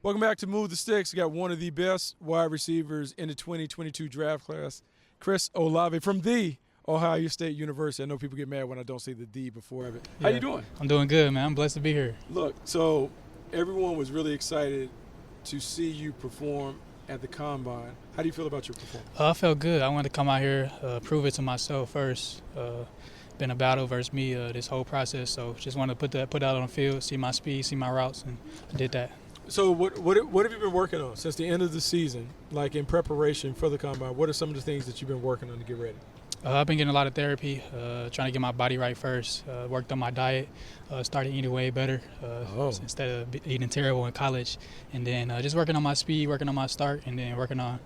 Welcome back to Move the Sticks. We got one of the best wide receivers in the 2022 draft class, Chris Olave from the Ohio State University. I know people get mad when I don't say the D before of it. Yeah. How you doing? I'm doing good, man. I'm blessed to be here. Look, so everyone was really excited to see you perform at the Combine. How do you feel about your performance? I felt good. I wanted to come out here, prove it to myself first. Been a battle versus me this whole process, so just wanted to put that on the field, see my speed, see my routes, and I did that. So what have you been working on since the end of the season, like in preparation for the Combine? What are some of the things that you've been working on to get ready? I've been getting a lot of therapy, trying to get my body right first. Worked on my diet, started eating way better instead of eating terrible in college. And then just working on my speed, working on my start, and then working on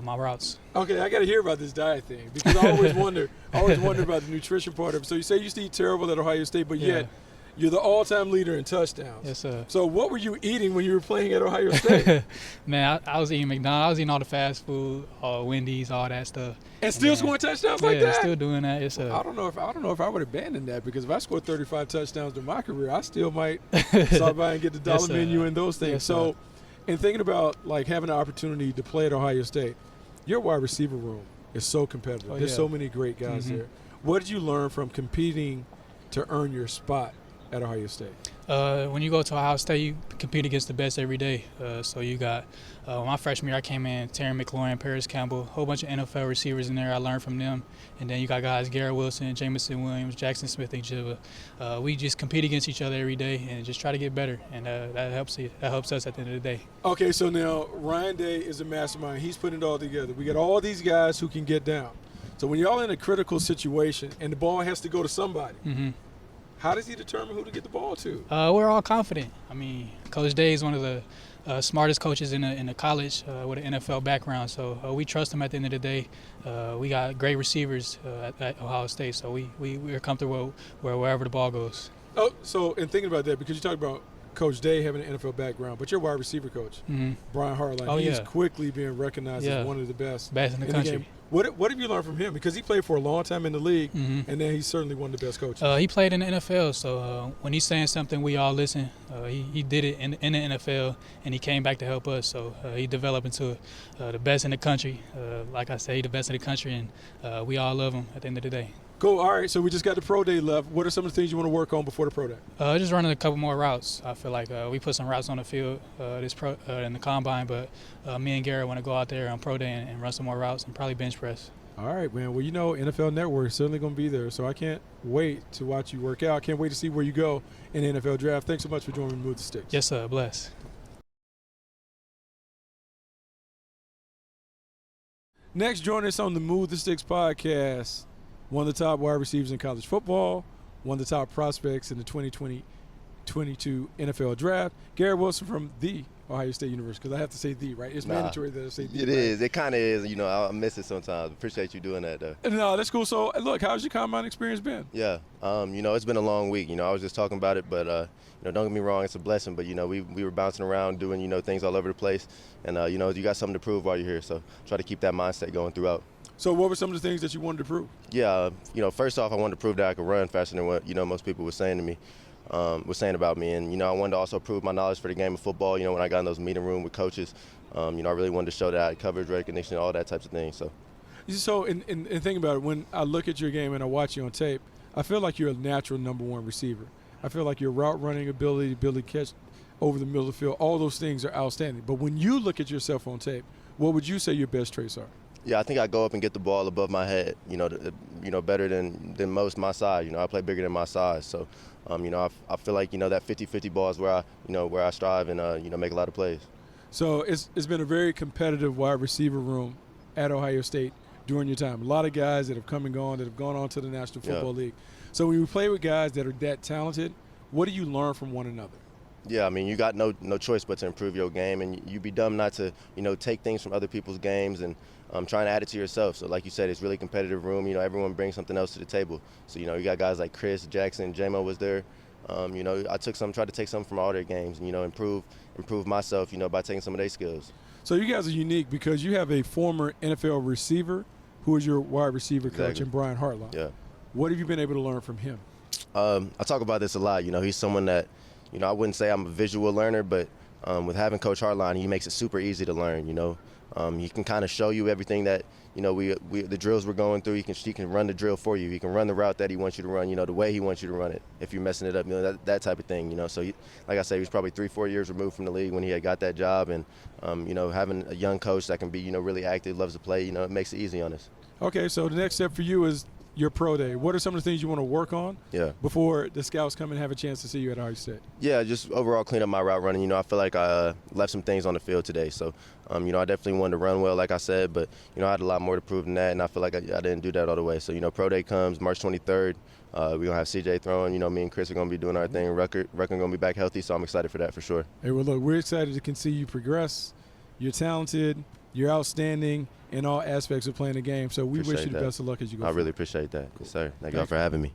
my routes. Okay, I got to hear about this diet thing because I always wonder about the nutrition part of it. So you say you used to eat terrible at Ohio State, but yet you're the all-time leader in touchdowns. Yes, sir. So what were you eating when you were playing at Ohio State? Man, I was eating McDonald's. I was eating all the fast food, Wendy's, all that stuff. And still scoring touchdowns like that? Yeah, still doing that. Yes, sir. I don't know if I would abandon that because if I scored 35 touchdowns in my career, I still might stop by and get the dollar menu and those things. Yes, so, in thinking about like having the opportunity to play at Ohio State, your wide receiver room is so competitive. There's so many great guys there. What did you learn from competing to earn your spot at Ohio State? When you go to Ohio State, you compete against the best every day. So you got, my freshman year, I came in, Terry McLaurin, Paris Campbell, a whole bunch of NFL receivers in there. I learned from them. And then you got guys, Garrett Wilson, Jamison Williams, Jackson Smith, and Jiva. We just compete against each other every day and just try to get better. And that helps us at the end of the day. Okay, so now Ryan Day is a mastermind. He's putting it all together. We got all these guys who can get down. So when y'all in a critical situation and the ball has to go to somebody, how does he determine who to get the ball to? We're all confident. I mean, Coach Day is one of the smartest coaches in the college with an NFL background. So we trust him at the end of the day. We got great receivers at Ohio State, so we're comfortable wherever the ball goes. Oh, so in thinking about that, because you talked about Coach Day having an NFL background, but your wide receiver coach, Brian Hartline, he's quickly being recognized as one of the best in the country. What have you learned from him? Because he played for a long time in the league, and then he's certainly one of the best coaches. He played in the NFL, so when he's saying something, we all listen. He did it in the NFL, and he came back to help us. So he developed into the best in the country. Like I say, the best in the country, and we all love him at the end of the day. Cool. All right, so we just got the pro day left. What are some of the things you want to work on before the pro day? Just running a couple more routes. I feel like we put some routes on the field in the Combine, but me and Garrett want to go out there on pro day and run some more routes and probably bench press. All right, man. Well, you know, NFL Network is certainly going to be there, so I can't wait to watch you work out. I can't wait to see where you go in the NFL draft. Thanks so much for joining me, Move the Sticks. Yes, sir. Bless. Next, join us on the Move the Sticks podcast. One of the top wide receivers in college football, one of the top prospects in the 2022 NFL draft, Garrett Wilson from the Ohio State University, because I have to say the, right? It's mandatory that I say the. It is. It kind of is. You know, I miss it sometimes. Appreciate you doing that, though. No, that's cool. So, look, how's your Combine experience been? Yeah. You know, it's been a long week. You know, I was just talking about it, but, you know, don't get me wrong, it's a blessing. But, you know, we were bouncing around doing, you know, things all over the place. And, you know, you got something to prove while you're here. So try to keep that mindset going throughout. So what were some of the things that you wanted to prove? Yeah, you know, first off, I wanted to prove that I could run faster than what, you know, most people were saying to me, about me. And, you know, I wanted to also prove my knowledge for the game of football. You know, when I got in those meeting room with coaches, you know, I really wanted to show that I had coverage recognition, all that types of things. So in thinking about it, when I look at your game and I watch you on tape, I feel like you're a natural number one receiver. I feel like your route running ability to catch over the middle of the field, all those things are outstanding. But when you look at yourself on tape, what would you say your best traits are? Yeah, I think I go up and get the ball above my head, you know, better than most my size. You know, I play bigger than my size. So, you know, I feel like, you know, that 50-50 ball is where I strive and, you know, make a lot of plays. So it's been a very competitive wide receiver room at Ohio State during your time. A lot of guys that have come and gone, that have gone on to the National Football League. So when you play with guys that are that talented, what do you learn from one another? Yeah, I mean, you got no choice but to improve your game, and you'd be dumb not to, you know, take things from other people's games and trying to add it to yourself. So like you said, it's really competitive room. You know, everyone brings something else to the table. So, you know, you got guys like Chris, Jackson, J-Mo was there. You know, I tried to take some from all their games and, you know, improve myself, you know, by taking some of their skills. So you guys are unique because you have a former NFL receiver who is your wide receiver coach, and Brian Hartline. Yeah. What have you been able to learn from him? I talk about this a lot. You know, he's someone that, you know, I wouldn't say I'm a visual learner, but with having Coach Hartline, he makes it super easy to learn. He can kind of show you everything that the drills we're going through. He can run the drill for you. He can run the route that he wants you to run. The way he wants you to run it. If you're messing it up, that type of thing. So like I said, he was probably 3-4 years removed from the league when he had got that job, and having a young coach that can be really active, loves to play. It makes it easy on us. Okay, so the next step for you is your pro day. What are some of the things you want to work on before the scouts come and have a chance to see you at Ohio State? Yeah, just overall clean up my route running. I feel like I left some things on the field today. So, I definitely wanted to run well, like I said, but, I had a lot more to prove than that, and I feel like I didn't do that all the way. So, pro day comes March 23rd. We're going to have CJ throwing. Me and Chris are going to be doing our thing. Rucker going to be back healthy, so I'm excited for that for sure. Hey, well, look, we're excited to see you progress. You're talented. You're outstanding in all aspects of playing the game. So we wish you the best of luck as you go forward. I really appreciate that. Cool. Yes, sir. Thank y'all for having me.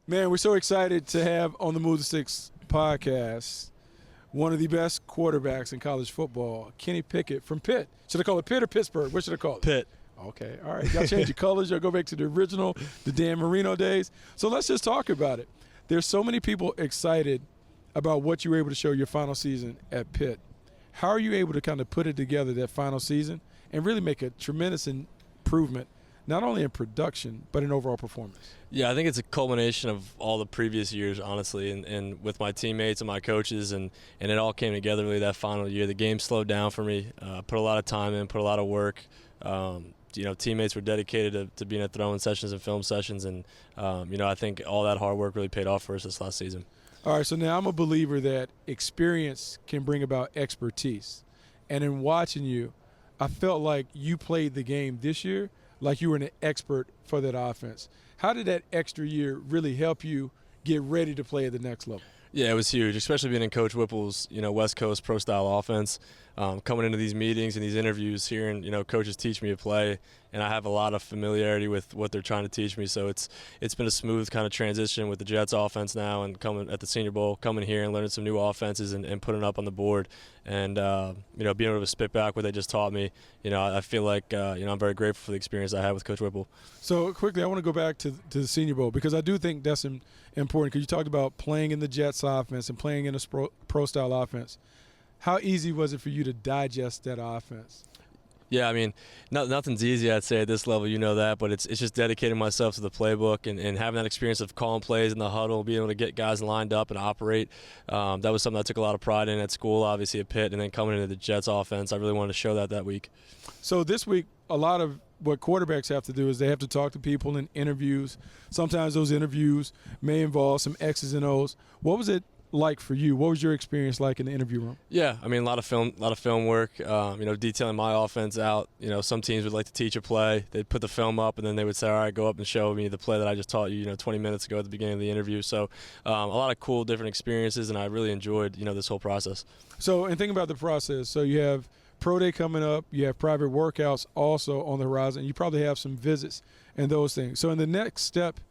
Man, we're so excited to have on the Move the Sticks podcast one of the best quarterbacks in college football, Kenny Pickett from Pitt. Should I call it Pitt or Pittsburgh? What should I call it? Pitt. Okay. All right. Y'all change your colors. Y'all go back to the original, the Dan Marino days. So let's just talk about it. There's so many people excited about what you were able to show your final season at Pitt. How are you able to kind of put it together that final season and really make a tremendous improvement, not only in production, but in overall performance? Yeah, I think it's a culmination of all the previous years, honestly, and with my teammates and my coaches, and it all came together really that final year. The game slowed down for me, put a lot of time in, put a lot of work. Teammates were dedicated to being at throwing sessions and film sessions, and, I think all that hard work really paid off for us this last season. All right, so now I'm a believer that experience can bring about expertise. And in watching you, I felt like you played the game this year like you were an expert for that offense. How did that extra year really help you get ready to play at the next level? Yeah, it was huge, especially being in Coach Whipple's, West Coast pro-style offense. Coming into these meetings and these interviews, hearing, coaches teach me to play, and I have a lot of familiarity with what they're trying to teach me. So it's been a smooth kind of transition with the Jets offense now, and coming at the Senior Bowl, coming here and learning some new offenses and putting up on the board, and being able to spit back what they just taught me. I feel like I'm very grateful for the experience I had with Coach Whipple. So quickly, I want to go back to the Senior Bowl, because I do think that's important, because you talked about playing in the Jets offense and playing in a pro-style offense. How easy was it for you to digest that offense? Yeah, I mean, nothing's easy, I'd say, at this level, that, but it's just dedicating myself to the playbook and having that experience of calling plays in the huddle, being able to get guys lined up and operate. That was something I took a lot of pride in at school, obviously at Pitt, and then coming into the Jets offense, I really wanted to show that week. So this week, a lot of what quarterbacks have to do is they have to talk to people in interviews. Sometimes those interviews may involve some X's and O's. What was it like for you? What was your experience like in the interview room? Yeah, I mean, a lot of film work, detailing my offense out. Some teams would like to teach a play. They'd put the film up, and then they would say, all right, go up and show me the play that I just taught you, 20 minutes ago at the beginning of the interview. So a lot of cool different experiences, and I really enjoyed, this whole process. So, and think about the process. So you have Pro Day coming up. You have private workouts also on the horizon. You probably have some visits and those things. So in the next step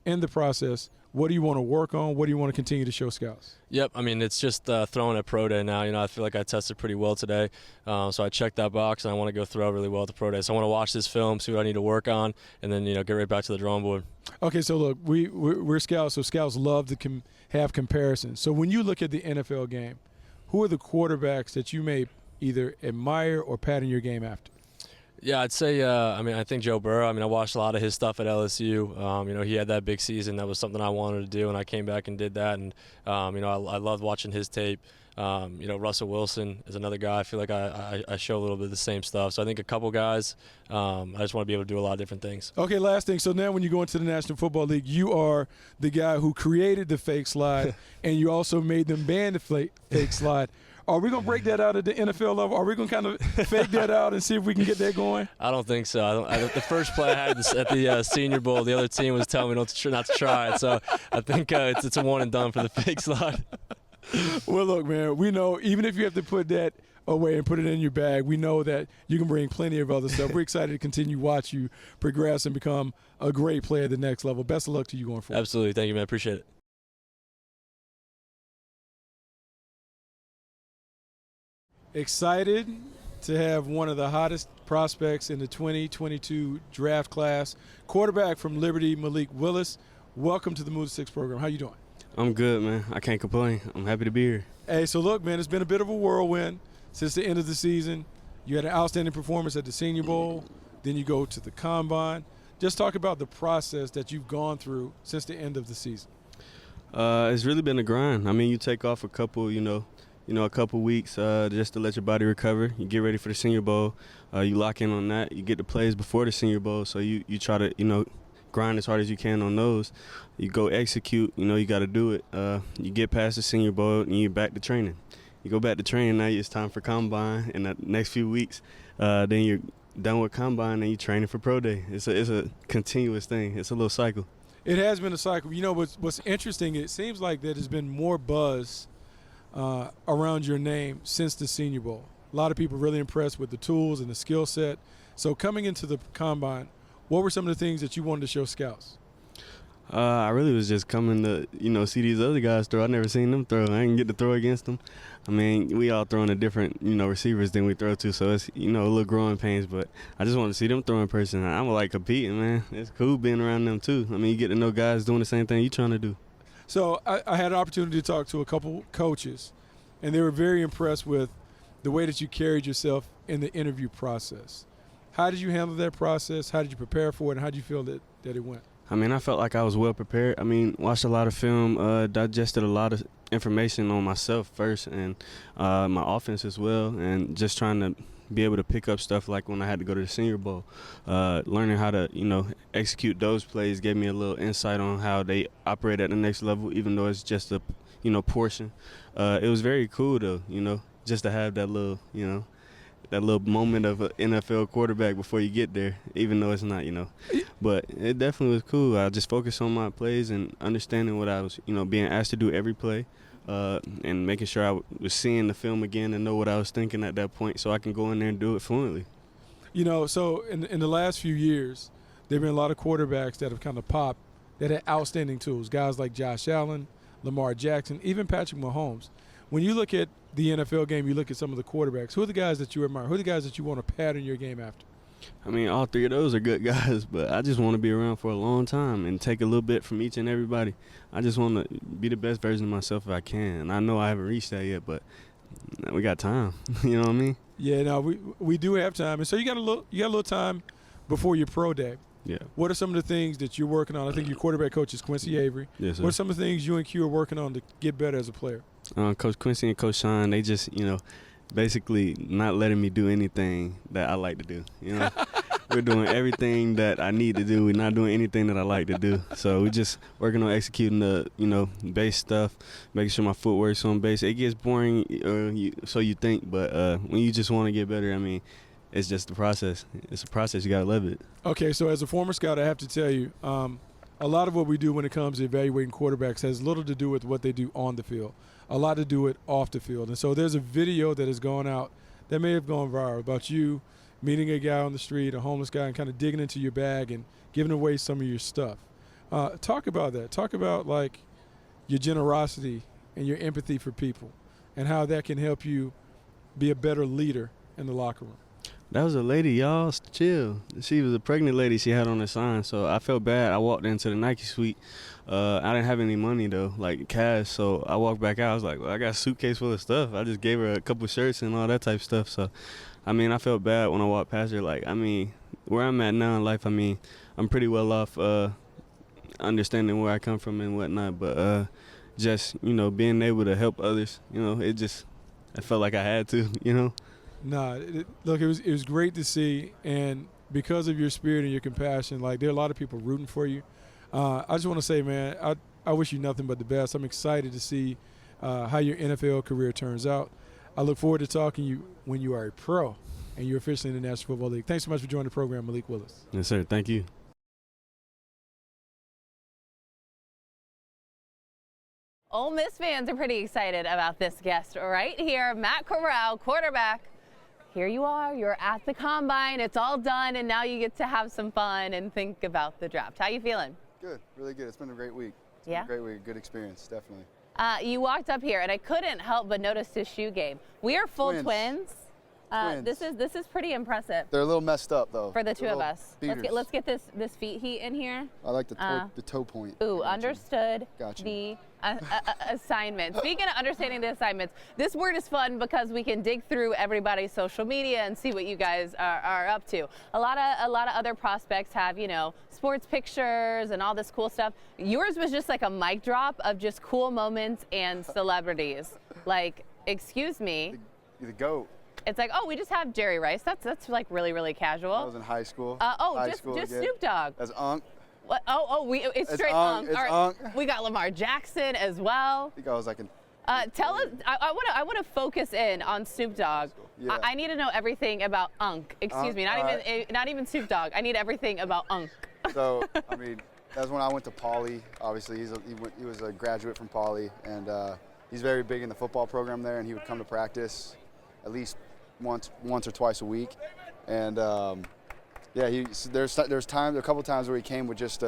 in the process, what do you want to work on? What do you want to continue to show scouts? Yep, I mean, it's just throwing at Pro Day now. I feel like I tested pretty well today. So I checked that box, and I want to go throw really well at the Pro Day. So I want to watch this film, see what I need to work on, and then, get right back to the drawing board. Okay, so look, we're scouts, so scouts love to have comparisons. So when you look at the NFL game, who are the quarterbacks that you may either admire or pattern your game after? Yeah, I'd say, I think Joe Burrow. I watched a lot of his stuff at LSU. He had that big season. That was something I wanted to do, and I came back and did that. And, I loved watching his tape. Russell Wilson is another guy. I feel like I show a little bit of the same stuff. So I think a couple guys, I just want to be able to do a lot of different things. Okay, last thing. So now when you go into the National Football League, you are the guy who created the fake slide, and you also made them ban the fake slide. Are we going to break that out at the NFL level? Are we going to kind of fake that out and see if we can get that going? I don't think so. The first play I had at the Senior Bowl, the other team was telling me not to try it. So I think it's a one and done for the fake slide. Well, look, man, we know even if you have to put that away and put it in your bag, we know that you can bring plenty of other stuff. We're excited to continue to watch you progress and become a great player at the next level. Best of luck to you going forward. Absolutely. Thank you, man. Appreciate it. Excited to have one of the hottest prospects in the 2022 draft class, quarterback from Liberty, Malik Willis. Welcome to the Move the Six program. How you doing? I'm good, man. I can't complain. I'm happy to be here. Hey, so look, man, it's been a bit of a whirlwind since the end of the season. You had an outstanding performance at the Senior Bowl. Then you go to the Combine. Just talk about the process that you've gone through since the end of the season. It's really been a grind. I mean, you take off a couple weeks just to let your body recover. You get ready for the Senior Bowl. You lock in on that. You get the plays before the Senior Bowl, so you try to, grind as hard as you can on those. You go execute. You got to do it. You get past the Senior Bowl, and you're back to training. You go back to training, now it's time for Combine in the next few weeks. Then you're done with Combine, and you're training for Pro Day. It's a continuous thing. It's a little cycle. It has been a cycle. What's interesting, it seems like there has been more buzz around your name since the Senior Bowl. A lot of people really impressed with the tools and the skill set. So coming into the Combine, what were some of the things that you wanted to show scouts? I really was just coming to, see these other guys throw. I never seen them throw. I didn't get to throw against them. I mean, we all throwing to different, receivers than we throw to, so it's, a little growing pains. But I just want to see them throw in person. I'm like competing, man. It's cool being around them too. I mean, you get to know guys doing the same thing you're trying to do. So I had an opportunity to talk to a couple coaches, and they were very impressed with the way that you carried yourself in the interview process. How did you handle that process? How did you prepare for it, and how did you feel that it went? I mean, I felt like I was well prepared. I mean, watched a lot of film, digested a lot of information on myself first and my offense as well, and just trying to be able to pick up stuff like when I had to go to the Senior Bowl. Learning how to, execute those plays gave me a little insight on how they operate at the next level, even though it's just a, portion. It was very cool, though, just to have that little, that little moment of an NFL quarterback before you get there, even though it's not, But it definitely was cool. I just focused on my plays and understanding what I was, being asked to do every play and making sure I was seeing the film again and know what I was thinking at that point so I can go in there and do it fluently. So in the last few years, there have been a lot of quarterbacks that have kind of popped that had outstanding tools, guys like Josh Allen, Lamar Jackson, even Patrick Mahomes. When you look at the NFL game, you look at some of the quarterbacks. Who are the guys that you admire? Who are the guys that you want to pattern your game after? I mean, all three of those are good guys, but I just want to be around for a long time and take a little bit from each and everybody. I just want to be the best version of myself if I can. And I know I haven't reached that yet, but we got time. You know what I mean? Yeah, no, we do have time. And so you got a little time before your pro day. Yeah. What are some of the things that you're working on? I think your quarterback coach is Quincy Avery. Yes, sir. What are some of the things you and Q are working on to get better as a player? Coach Quincy and Coach Sean, they just, basically not letting me do anything that I like to do. We're doing everything that I need to do. We're not doing anything that I like to do. So we're just working on executing the, base stuff, making sure my footwork's on base. It gets boring, so you think, but when you just want to get better, I mean, it's just the process. It's a process. You got to love it. Okay, so as a former scout, I have to tell you, a lot of what we do when it comes to evaluating quarterbacks has little to do with what they do on the field, a lot to do with off the field. And so there's a video that has gone out that may have gone viral about you meeting a guy on the street, a homeless guy, and kind of digging into your bag and giving away some of your stuff. Talk about that. Talk about, like, your generosity and your empathy for people and how that can help you be a better leader in the locker room. That was a lady, y'all. Chill. She was a pregnant lady she had on her sign, so I felt bad. I walked into the Nike suite. I didn't have any money, though, like cash, so I walked back out. I was like, well, I got a suitcase full of stuff. I just gave her a couple shirts and all that type of stuff. So, I mean, I felt bad when I walked past her. Like, I mean, where I'm at now in life, I mean, I'm pretty well off understanding where I come from and whatnot, but just, being able to help others, I felt like I had to, Nah, look, it was great to see, and because of your spirit and your compassion, like, there are a lot of people rooting for you. I just want to say, man, I wish you nothing but the best. I'm excited to see how your NFL career turns out. I look forward to talking to you when you are a pro and you're officially in the National Football League. Thanks so much for joining the program, Malik Willis. Yes, sir. Thank you. Ole Miss fans are pretty excited about this guest right here, Matt Corral, quarterback. Here you are, you're at the Combine, it's all done, and now you get to have some fun and think about the draft. How you feeling? Good, really good. It's been a great week. Been a great week, good experience, definitely. You walked up here, and I couldn't help but notice his shoe game. We are full twins. This is pretty impressive. They're a little messed up, though. For the two of us. Beaters. Let's get this feet heat in here. I like the toe point. Ooh, understood. Gotcha. The assignment. Speaking of understanding the assignments, this word is fun because we can dig through everybody's social media and see what you guys are up to. A lot of other prospects have, you know, sports pictures and all this cool stuff. Yours was just like a mic drop of just cool moments and celebrities. Like, excuse me. The GOAT. It's like, oh, we just have Jerry Rice. That's like really, really casual. I was in high school. Just Snoop Dogg. That's Unc. What? It's straight Unc. It's All right. Unc. We got Lamar Jackson as well. I think I was like in. Tell us. I want to focus in on Snoop Dogg. Yeah. I need to know everything about Unc. Excuse me, not even Snoop Dogg. I need everything about Unc. So I mean, that's when I went to Poly. Obviously, he was a graduate from Poly, and he's very big in the football program there. And he would come to practice at least once or twice a week, and yeah, there's a couple times where he came with just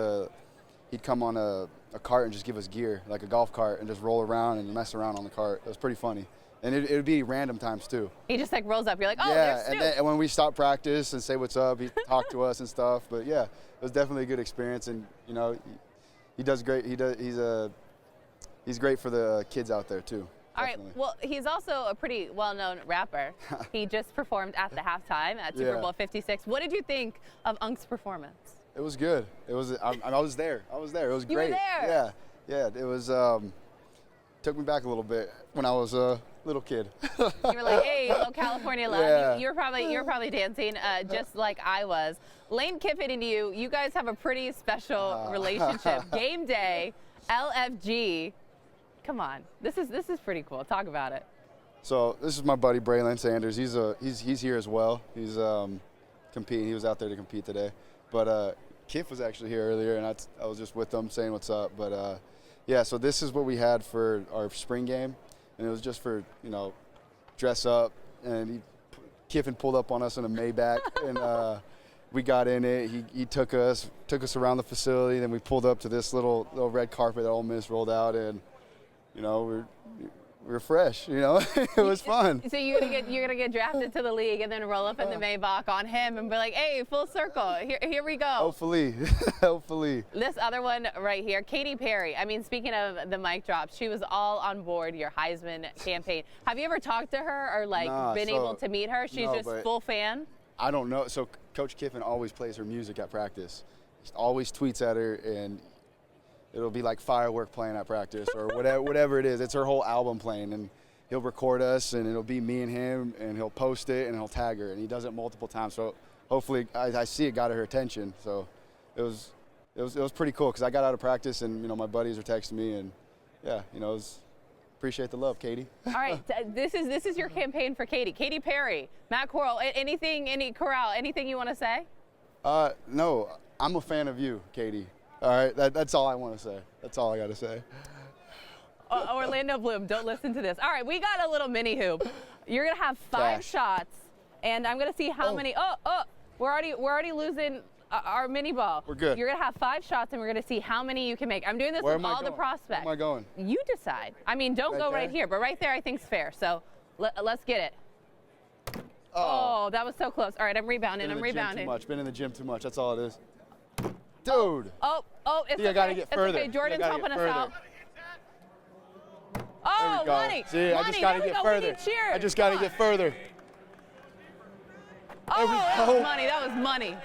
he'd come on a cart and just give us gear, like a golf cart, and just roll around and mess around on the cart. It was pretty funny. And it would be random times too. He just like rolls up. You're like, oh, yeah, there's Snoop. And when we stop practice and say what's up, he talked to us and stuff. But yeah, it was definitely a good experience. And you know, he does great. He's great for the kids out there too. All right. Well, he's also a pretty well-known rapper. He just performed at the halftime at Super Bowl 56. What did you think of Unc's performance? It was good. It was. I was there. It was great. You were there. Yeah. It was. Took me back a little bit when I was a little kid. You were like, hey, little California love. Yeah. You're probably dancing just like I was. Lane Kiffin and you guys have a pretty special relationship. Game day, LFG. Come on, this is pretty cool. Talk about it. So this is my buddy Braylon Sanders. He's here as well. He's competing. He was out there to compete today. But Kiff was actually here earlier, and I was just with him saying what's up. But yeah, so this is what we had for our spring game, and it was just for, you know, dress up. And Kiffin pulled up on us in a Maybach, and we got in it. He took us around the facility. Then we pulled up to this little red carpet that Ole Miss rolled out, and you know, we're fresh, you know. It was fun. So you're gonna get drafted to the league and then roll up in the Maybach on him and be like, hey, full circle. Here we go. Hopefully. Hopefully. This other one right here, Katy Perry. I mean, speaking of the mic drop, she was all on board your Heisman campaign. Have you ever talked to her or like been able to meet her? She's just full fan. I don't know. So Coach Kiffin always plays her music at practice. He always tweets at her, and it'll be like firework playing at practice or whatever it is. It's her whole album playing, and he'll record us, and it'll be me and him, and he'll post it, and he'll tag her, and he does it multiple times. So hopefully, I see it got her attention. So it was pretty cool because I got out of practice, and you know my buddies are texting me, and yeah, you know, appreciate the love, Katie. All right, this is your campaign for Katy. Katy Perry, Matt Corral. Corral? Anything you want to say? No, I'm a fan of you, Katie. All right, that's all I want to say. That's all I got to say. Orlando Bloom, don't listen to this. All right, we got a little mini hoop. You're gonna have 5 shots, and I'm gonna see how many. We're already losing our mini ball. We're good. You're gonna have 5 shots, and we're gonna see how many you can make. I'm doing this with all the prospects. Where am I going? You decide. I mean, don't go right here, but right there I think's fair. So let's get it. Oh, that was so close. All right, I'm rebounding. Been in the gym too much. That's all it is. Dude. Oh, it's okay. I gotta get further. It's okay. Jordan's helping us out. There we go. Money. See, I just gotta get further. I just gotta get further. Oh, that was money. That was money.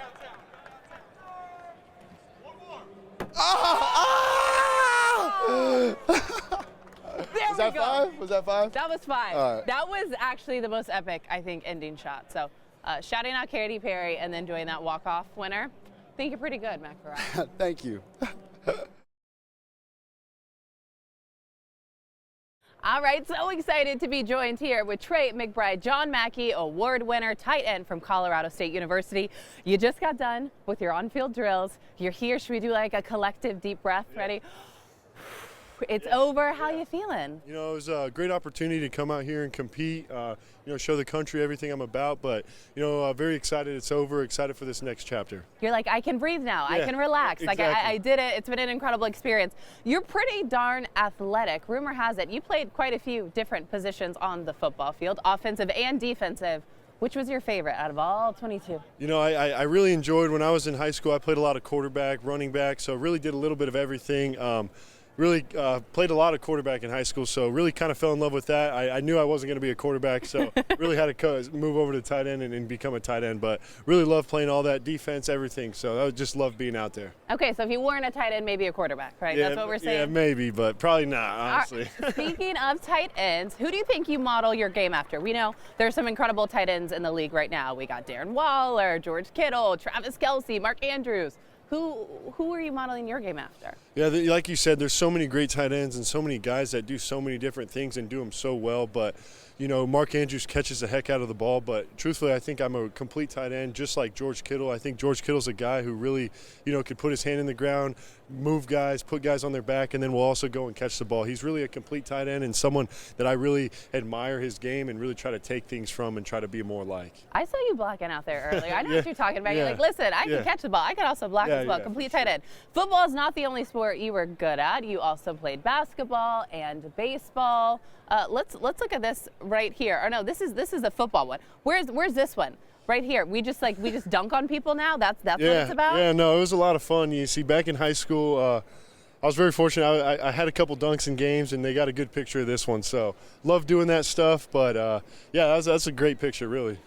There we go. 5? Was that 5? That was 5. All right. That was actually the most epic, I think, ending shot. So shouting out Katy Perry and then doing that walk-off winner. I think you're pretty good, Matt Corral. Thank you. All right, so excited to be joined here with Trey McBride, John Mackey, award winner, tight end from Colorado State University. You just got done with your on-field drills. You're here. Should we do like a collective deep breath? Yeah. Ready? It's over. How you feeling? You know, it was a great opportunity to come out here and compete, you know, show the country everything I'm about. But, you know, very excited it's over, excited for this next chapter. You're like, I can breathe now. Yeah, I can relax. Exactly. Like, I did it. It's been an incredible experience. You're pretty darn athletic. Rumor has it you played quite a few different positions on the football field, offensive and defensive. Which was your favorite out of all 22? You know, I really enjoyed when I was in high school. I played a lot of quarterback, running back, so really did a little bit of everything. really played a lot of quarterback in high school, so really kind of fell in love with that. I knew I wasn't going to be a quarterback, so really had to move over to tight end and become a tight end. But really loved playing all that defense, everything. So I just loved being out there. Okay, so if you weren't a tight end, maybe a quarterback, right? Yeah, that's what we're saying? Yeah, maybe, but probably not, honestly. Speaking of tight ends, who do you think you model your game after? We know there's some incredible tight ends in the league right now. We got Darren Waller, George Kittle, Travis Kelce, Mark Andrews. Who are you modeling your game after? Yeah, like you said, there's so many great tight ends and so many guys that do so many different things and do them so well. But, you know, Mark Andrews catches the heck out of the ball. But truthfully, I think I'm a complete tight end, just like George Kittle. I think George Kittle's a guy who really, you know, could put his hand in the ground, move guys, put guys on their back, and then will also go and catch the ball. He's really a complete tight end and someone that I really admire his game and really try to take things from and try to be more like. I saw you blocking out there earlier. I know what you're talking about. You're like, listen, I can catch the ball. I can also block as well. Complete tight end. Football is not the only sport you were good at. You also played basketball and baseball. Let's look at this right here. Or no, this is a football one. Where's this one? Right here. We just dunk on people now. That's what it's about. Yeah, no, it was a lot of fun. You see, back in high school, I was very fortunate. I had a couple dunks in games, and they got a good picture of this one. So, love doing that stuff. But yeah, that's a great picture, really.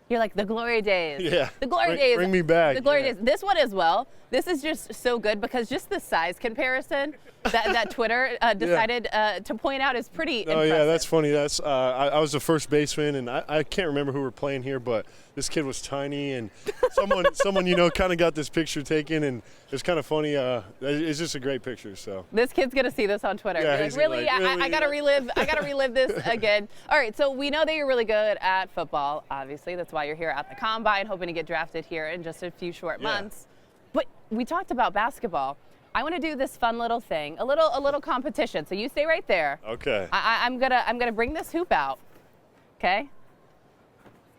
You're like the glory days. Yeah. The glory days. Bring me back. The glory days. This one as well. This is just so good because just the size comparison that Twitter decided to point out is pretty impressive. Yeah, that's funny. That's I was the first baseman, and I can't remember who we're playing here, but this kid was tiny, and someone you know kind of got this picture taken, and it was kind of funny. It's just a great picture. So this kid's gonna see this on Twitter. Yeah, like, really? I gotta relive. I gotta relive this again. All right. So we know that you're really good at football. Obviously, that's why you're here at the Combine, hoping to get drafted here in just a few short months. But we talked about basketball. I want to do this fun little thing, a little competition. So you stay right there. Okay. I'm gonna bring this hoop out. Okay.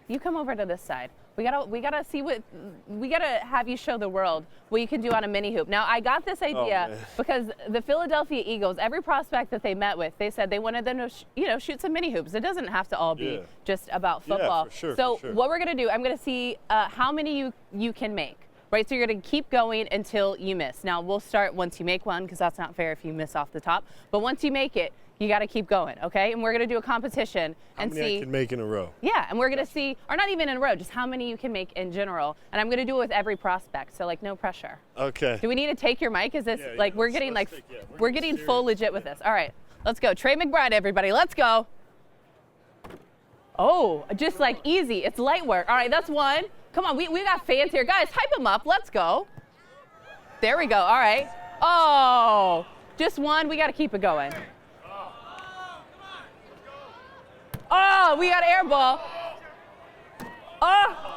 You come over to this side. We gotta have you show the world what you can do on a mini hoop. Now I got this idea because the Philadelphia Eagles, every prospect that they met with, they said they wanted them to shoot some mini hoops. It doesn't have to all be just about football. Yeah, for sure, so for sure. what we're gonna do, I'm gonna see how many you can make. Right, so you're going to keep going until you miss. Now, we'll start once you make one because that's not fair if you miss off the top. But once you make it, you got to keep going, okay? And we're going to do a competition and see how many I can make in a row. Yeah, and we're going to see, or not even in a row, just how many you can make in general. And I'm going to do it with every prospect, so like no pressure. Okay. Do we need to take your mic? Is this we're getting full legit with this? All right, let's go. Trey McBride, everybody, let's go. Oh, just like easy. It's light work. All right, that's one. Come on, we got fans here. Guys, hype them up. Let's go. There we go. All right. Oh, just one. We got to keep it going. Oh, we got air ball. Oh.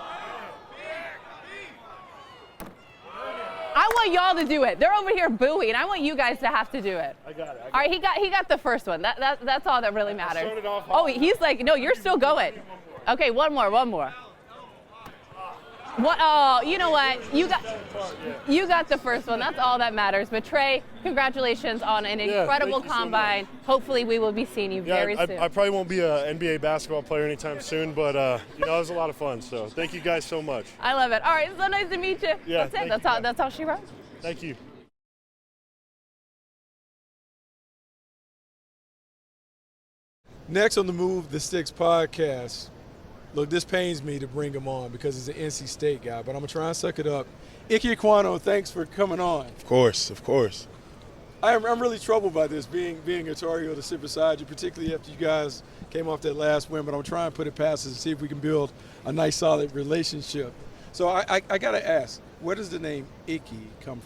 I want y'all to do it. They're over here booing. I want you guys to have to do it. I got it. All right, he got the first one. That's all that really matters. Oh, he's like, no, you're still going. Okay, one more. What? Oh, you know what? You got the first one. That's all that matters. But Trey, congratulations on an incredible combine. So hopefully, we will be seeing you very soon. I probably won't be an NBA basketball player anytime soon, but it was a lot of fun. So thank you guys so much. I love it. All right, so nice to meet you. Yeah, that's it. That's all she wrote. Thank you. Next on the Move the Sticks podcast. Look, this pains me to bring him on because he's an NC State guy, but I'm going to try and suck it up. Ickey Ekwonu, thanks for coming on. Of course. I'm really troubled by this, being a Tar Heel to sit beside you, particularly after you guys came off that last win, but I'm trying to put it past us and see if we can build a nice, solid relationship. So I got to ask, where does the name Ickey come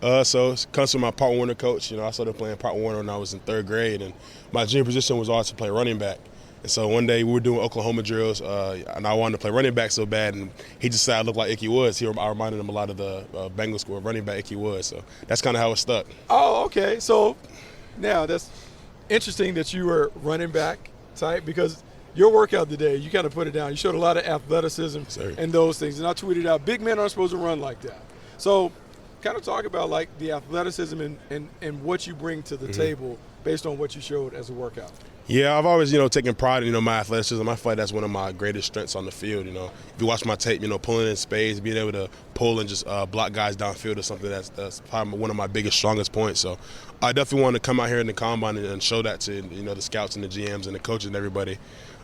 from? So it comes from my Part Warner coach. I started playing Part Warner when I was in third grade, and my junior position was always to play running back. And so one day we were doing Oklahoma drills, and I wanted to play running back so bad, and he decided I looked like Ickey Woods. I reminded him a lot of the Bengals score running back Ickey Woods. So that's kind of how it stuck. Oh, okay. So now that's interesting that you were running back type because your workout today, you kind of put it down. You showed a lot of athleticism and those things. And I tweeted out, big men aren't supposed to run like that. So kind of talk about like the athleticism and what you bring to the table based on what you showed as a workout. Yeah, I've always, taken pride in, my athleticism. I feel like that's one of my greatest strengths on the field, If you watch my tape, pulling in space, being able to pull and just block guys downfield is something that's probably one of my biggest, strongest points. So I definitely want to come out here in the combine and show that to the scouts and the GMs and the coaches and everybody.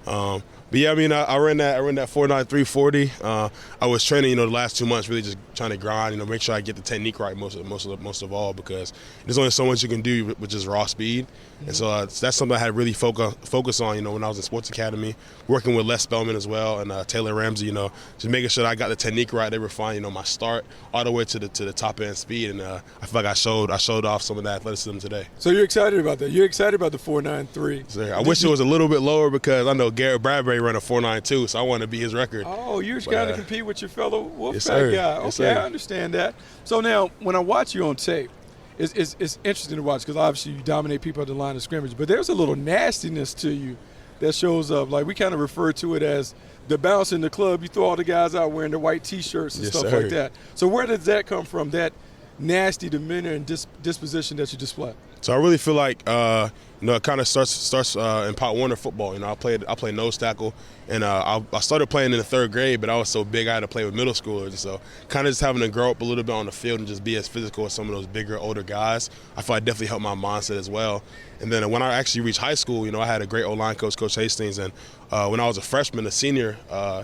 But yeah, I mean, I ran that 4.9 340. I was training, the last 2 months, really just trying to grind, make sure I get the technique right most of all, because there's only so much you can do with just raw speed. And so that's something I had to really focus on, when I was in sports academy, working with Les Spellman as well and Taylor Ramsey, just making sure that I got the technique right. They refined, my start all the way to the top end speed, and I feel like I showed off some of that athleticism today. So you're excited about that? You're excited about the 4.93? So I wish it was a little bit lower, because I know Garrett Bradbury ran a 4.92, so I want to beat his record. Oh, you're trying to compete with your fellow Wolfpack guy. Okay, yes, sir. I understand that. So now, when I watch you on tape, it's interesting to watch, because obviously you dominate people at the line of scrimmage, but there's a little nastiness to you that shows up. Like, we kind of refer to it as the bounce in the club. You throw all the guys out wearing the white T-shirts and stuff like that. So where does that come from, that nasty demeanor and disposition that you display? So I really feel like it kind of starts in Pop Warner football. I played nose tackle, and I started playing in the 3rd grade, but I was so big I had to play with middle schoolers. And so kind of just having to grow up a little bit on the field and just be as physical as some of those bigger, older guys, I feel like definitely helped my mindset as well. And then when I actually reached high school, I had a great O-line coach, Coach Hastings, and when I was a freshman, a senior,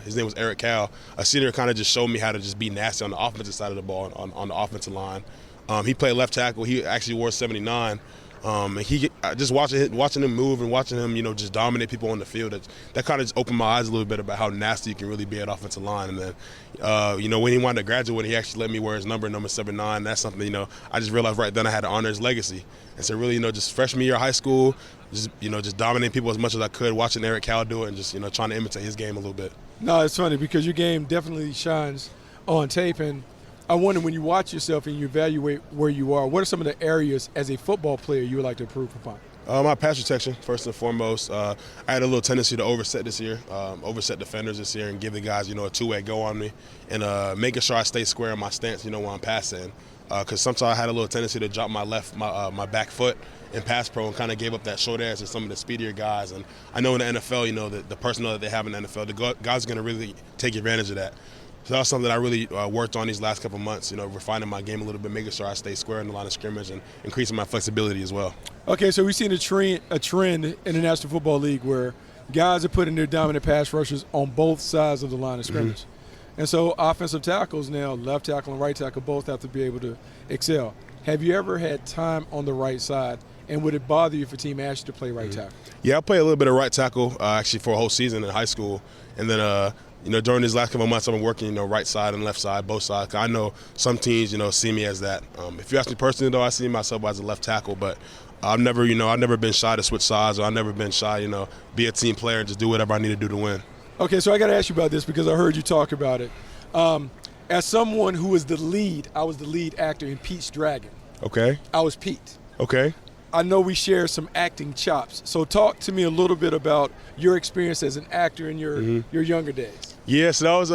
his name was Eric Cal, a senior kind of just showed me how to just be nasty on the offensive side of the ball, on the offensive line. He played left tackle. He actually wore 79. And he just watching him move and watching him, just dominate people on the field. That kind of just opened my eyes a little bit about how nasty you can really be at offensive line. And then, when he wanted to graduate, he actually let me wear his number 79. That's something, I just realized right then I had to honor his legacy. And so really, just freshman year of high school, just dominating people as much as I could, watching Eric Cal do it, and just trying to imitate his game a little bit. No, it's funny, because your game definitely shines on tape, and I wonder, when you watch yourself and you evaluate where you are, what are some of the areas as a football player you would like to improve upon? My pass protection, first and foremost. I had a little tendency to overset this year, overset defenders this year, and give the guys, a two-way go on me, and making sure I stay square in my stance, when I'm passing. Because sometimes I had a little tendency to drop my back foot in pass pro, and kind of gave up that short edge to some of the speedier guys. And I know in the NFL, the personnel that they have in the NFL, the guys are going to really take advantage of that. So that was something that I really worked on these last couple of months, refining my game a little bit, making sure I stay square in the line of scrimmage, and increasing my flexibility as well. Okay, so we've seen a trend in the National Football League where guys are putting their dominant pass rushers on both sides of the line of scrimmage. And so offensive tackles now, left tackle and right tackle, both have to be able to excel. Have you ever had time on the right side, and would it bother you if a team asked you to play right tackle? Yeah, I played a little bit of right tackle actually for a whole season in high school, and then during these last couple of months, I've been working, right side and left side, both sides. I know some teams, see me as that. If you ask me personally, though, I see myself as a left tackle, but I've never been shy to switch sides, or I've never been shy, be a team player and just do whatever I need to do to win. Okay, so I got to ask you about this, because I heard you talk about it. As someone who was the lead, I was the lead actor in Pete's Dragon. Okay. I was Pete. Okay. I know we share some acting chops. So talk to me a little bit about your experience as an actor in your younger days. Yeah, so that was,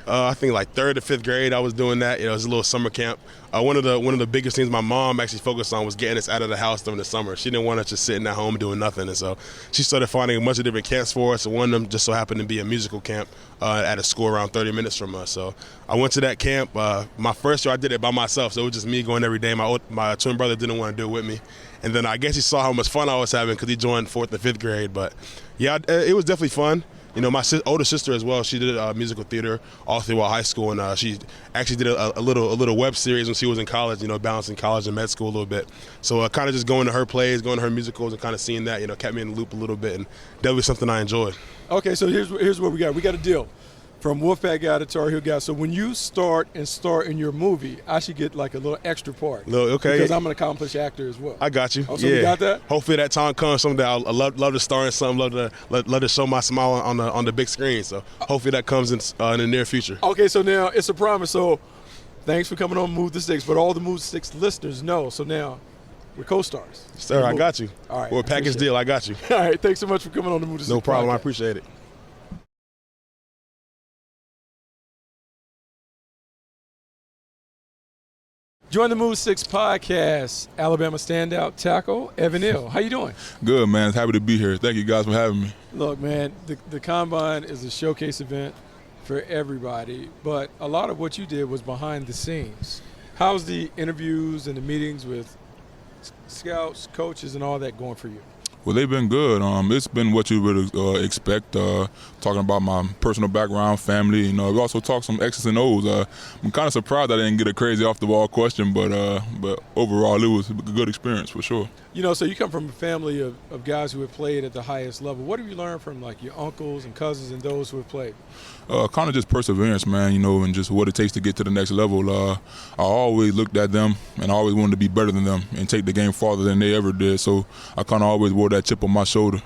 I think like 3rd to 5th grade I was doing that. It was a little summer camp. One of the biggest things my mom actually focused on was getting us out of the house during the summer. She didn't want us just sitting at home doing nothing. And so she started finding a bunch of different camps for us. And one of them just so happened to be a musical camp at a school around 30 minutes from us. So I went to that camp. My first year I did it by myself. So it was just me going every day. My twin brother didn't want to do it with me. And then I guess he saw how much fun I was having because he joined 4th and 5th grade. But yeah, it was definitely fun. My older sister as well, she did musical theater all throughout high school, and she actually did a little web series when she was in college, balancing college and med school a little bit. So kind of just going to her plays, going to her musicals, and kind of seeing that, kept me in the loop a little bit, and definitely something I enjoyed. Okay, so here's what we got. We got a deal. From Wolfpack guy to Tar Heel guy. So when you start in your movie, I should get like a little extra part. Okay. Because I'm an accomplished actor as well. I got you. Oh, so you got that? Hopefully that time comes someday. I love to star in something. Love to show my smile on the big screen. So hopefully that comes in the near future. Okay, so now it's a promise. So thanks for coming on Move the Sticks. But all the Move the Sticks listeners know. So now we're co-stars. Sir, I got you. All right. We're a package deal. I got you. All right. Thanks so much for coming on the Move the Sticks. No problem. podcast. I appreciate it. Join the Move 6 podcast, Alabama standout tackle, Evan Neal. How you doing? Good, man. Happy to be here. Thank you guys for having me. Look, man, the Combine is a showcase event for everybody, but a lot of what you did was behind the scenes. How's the interviews and the meetings with scouts, coaches, and all that going for you? Well, they've been good. It's been what you would expect, talking about my personal background, family. We also talked some X's and O's. I'm kind of surprised I didn't get a crazy off-the-ball question, but overall it was a good experience for sure. So you come from a family of guys who have played at the highest level. What have you learned from, like, your uncles and cousins and those who have played? Kind of just perseverance, man, and just what it takes to get to the next level. I always looked at them and I always wanted to be better than them and take the game farther than they ever did. So I kind of always wore that chip on my shoulder.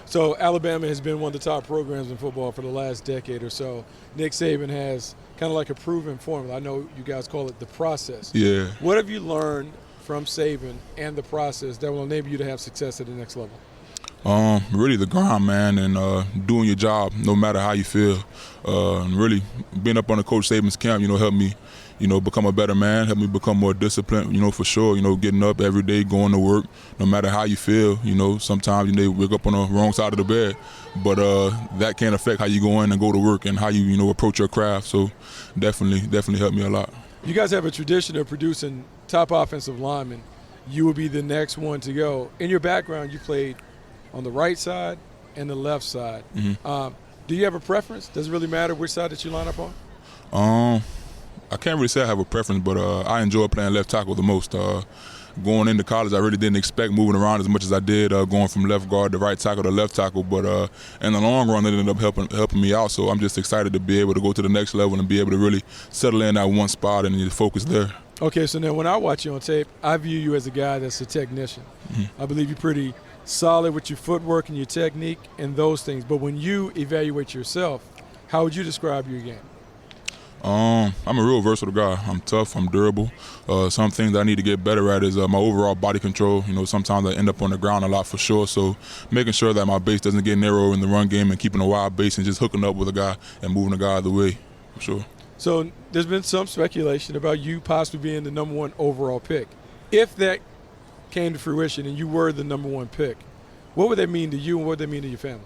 So Alabama has been one of the top programs in football for the last decade or so. Nick Saban has kind of like a proven formula. I know you guys call it the process. Yeah. What have you learned from Saban and the process that will enable you to have success at the next level? Really the grind, man, and doing your job no matter how you feel. And really being up on the Coach Saban's camp, helped me, become a better man, helped me become more disciplined, for sure, getting up every day, going to work, no matter how you feel. Sometimes you wake up on the wrong side of the bed, but that can't affect how you go in and go to work and how you, approach your craft. So definitely helped me a lot. You guys have a tradition of producing top offensive linemen. You will be the next one to go. In your background, you played on the right side and the left side. Mm-hmm. Do you have a preference? Does it really matter which side that you line up on? I can't really say I have a preference, but I enjoy playing left tackle the most. Going into college, I really didn't expect moving around as much as I did, going from left guard to right tackle to left tackle. But in the long run, it ended up helping me out. So I'm just excited to be able to go to the next level and be able to really settle in at one spot and just focus there. Okay, so now when I watch you on tape, I view you as a guy that's a technician. Mm-hmm. I believe you're pretty solid with your footwork and your technique and those things. But when you evaluate yourself, how would you describe your game? I'm a real versatile guy. I'm tough. I'm durable. Some things I need to get better at is my overall body control. Sometimes I end up on the ground a lot for sure. So making sure that my base doesn't get narrow in the run game and keeping a wide base and just hooking up with a guy and moving the guy out of the way for sure. So there's been some speculation about you possibly being the number one overall pick. If that came to fruition and you were the number one pick, what would that mean to you and what would that mean to your family?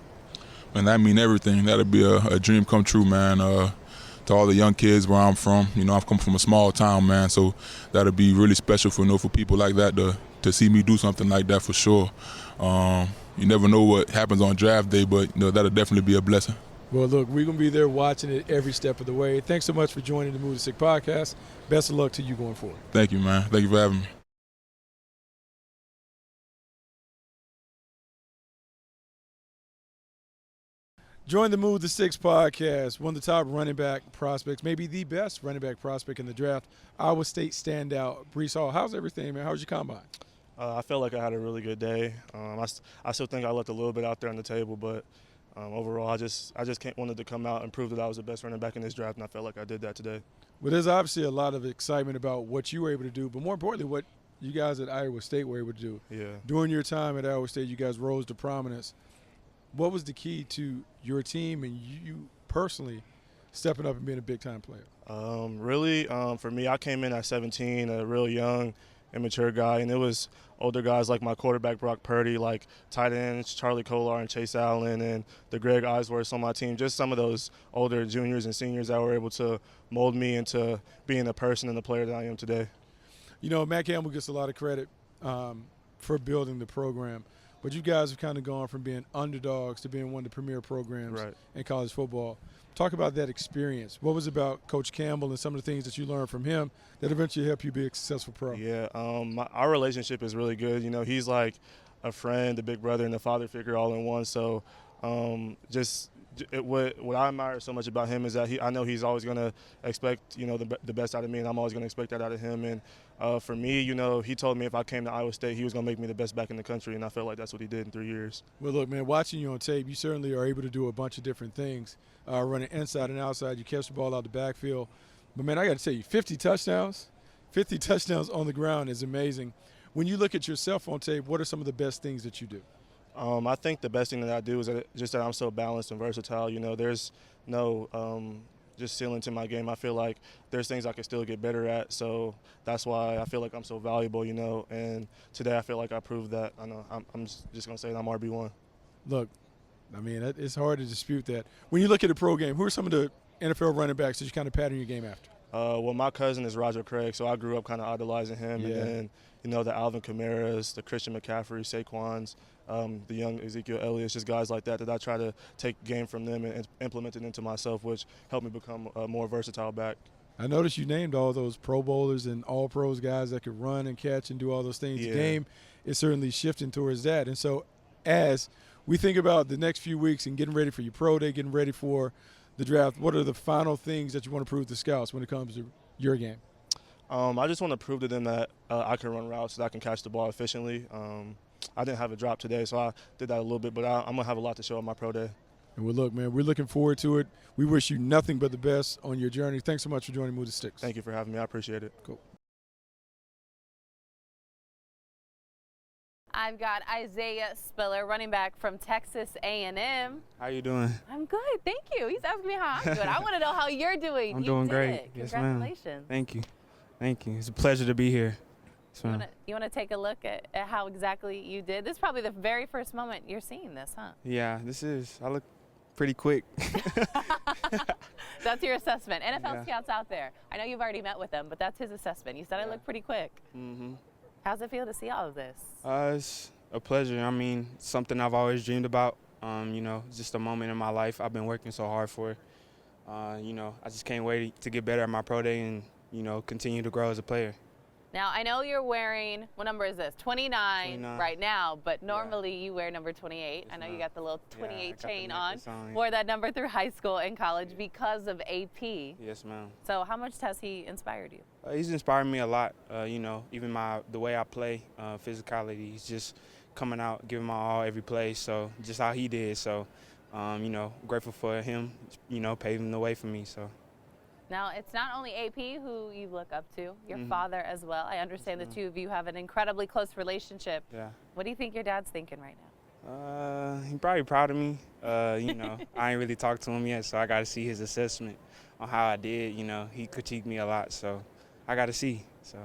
Man, that mean everything. That'd be a dream come true, man. To all the young kids where I'm from, I've come from a small town, man, so that'd be really special for people like that to see me do something like that for sure. You never know what happens on draft day, but that'll definitely be a blessing. Well, look, we're going to be there watching it every step of the way. Thanks so much for joining the Move the Sick podcast. Best of luck to you going forward. Thank you, man. Thank you for having me. Join the Move the Six podcast. One of the top running back prospects, maybe the best running back prospect in the draft, Iowa State standout, Breece Hall. How's everything, man? How's your combine? I felt like I had a really good day. I still think I left a little bit out there on the table, but overall, I just wanted to come out and prove that I was the best running back in this draft, and I felt like I did that today. Well, there's obviously a lot of excitement about what you were able to do, but more importantly, what you guys at Iowa State were able to do. Yeah. During your time at Iowa State, you guys rose to prominence. What was the key to your team and you personally stepping up and being a big-time player? Really, for me, I came in at 17, a real young, immature guy, and it was older guys like my quarterback, Brock Purdy, like tight ends, Charlie Kolar and Chase Allen, and the Greg Eisworths on my team, just some of those older juniors and seniors that were able to mold me into being the person and the player that I am today. Matt Campbell gets a lot of credit for building the program. But you guys have kind of gone from being underdogs to being one of the premier programs in college football. Talk about that experience. What was it about Coach Campbell and some of the things that you learned from him that eventually helped you be a successful pro? Yeah, our relationship is really good. He's like a friend, a big brother, and a father figure all in one. So what I admire so much about him is that I know he's always going to expect, the best out of me, and I'm always going to expect that out of him. And for me, he told me if I came to Iowa State, he was going to make me the best back in the country, and I felt like that's what he did in 3 years. Well, look, man, watching you on tape, you certainly are able to do a bunch of different things, running inside and outside. You catch the ball out the backfield. But, man, I got to tell you, 50 touchdowns on the ground is amazing. When you look at yourself on tape, what are some of the best things that you do? I think the best thing that I do is that I'm so balanced and versatile. There's no just ceiling to my game. I feel like there's things I can still get better at, so that's why I feel like I'm so valuable, and today I feel like I proved that. I know I'm just going to say that I'm RB1. Look, I mean, it's hard to dispute that. When you look at the pro game, who are some of the NFL running backs that you kind of pattern your game after? Well, my cousin is Roger Craig, so I grew up kind of idolizing him. Yeah. And then, the Alvin Kamaras, the Christian McCaffrey, Saquons, the young Ezekiel Elliott's, just guys like that I try to take game from them and implement it into myself, which helped me become a more versatile back. I noticed you named all those Pro Bowlers and All-Pros guys that could run and catch and do all those things. Yeah. The game is certainly shifting towards that. And so as we think about the next few weeks and getting ready for your pro day, getting ready for the draft, what are the final things that you want to prove to scouts when it comes to your game? I just want to prove to them that I can run routes, that I can catch the ball efficiently. I didn't have a drop today, so I did that a little bit, but I'm going to have a lot to show on my pro day. And well, look, man, we're looking forward to it. We wish you nothing but the best on your journey. Thanks so much for joining Move the Sticks. Thank you for having me. I appreciate it. Cool. I've got Isaiah Spiller, running back from Texas A&M. How you doing? I'm good, thank you. He's asking me how I'm doing. I want to know how you're doing. I'm You doing did great. it. Yes, Congratulations. ma'am. Thank you. Thank you. It's a pleasure to be here. Yes, You want to take a look at how exactly you did? This is probably the very first moment you're seeing this, huh? Yeah, I look pretty quick. That's your assessment. NFL Yeah. scouts out there. I know you've already met with them, but that's his assessment. You said I look pretty quick. Mm-hmm. How's it feel to see all of this? It's a pleasure. I mean, something I've always dreamed about. Just a moment in my life I've been working so hard for. I just can't wait to get better at my pro day and, continue to grow as a player. Now, I know you're wearing, what number is this? 29 right now, but normally you wear number 28. I know you got the little 28 chain on. Wore that number through high school and college because of AP. Yes, ma'am. So how much has he inspired you? He's inspired me a lot. Even the way I play, physicality. He's just coming out, giving my all every play. So just how he did. So, grateful for him, paving the way for me. So. Now, it's not only AP who you look up to, your father as well. I understand the two of you have an incredibly close relationship. Yeah. What do you think your dad's thinking right now? He's probably proud of me. I ain't really talked to him yet, so I got to see his assessment on how I did. He critiqued me a lot, so I got to see. So.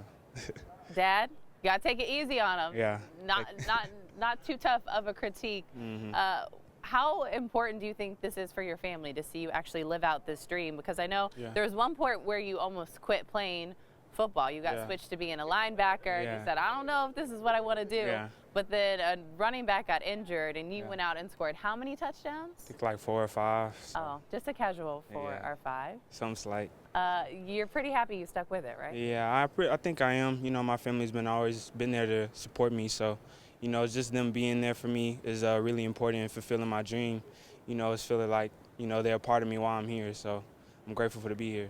Dad, you got to take it easy on him. Yeah. Not too tough of a critique. How important do you think this is for your family to see you actually live out this dream? Because I know there was one point where you almost quit playing football. You got switched to being a linebacker. And you said, I don't know if this is what I want to do. Yeah. But then a running back got injured, and you went out and scored how many touchdowns? It's like 4 or 5. So. Oh, just a casual 4 or 5. Some slight. You're pretty happy you stuck with it, right? Yeah, I think I am. My family's always been there to support me, so. Just them being there for me is really important in fulfilling my dream. It's feeling like, they're a part of me while I'm here. So I'm grateful to be here.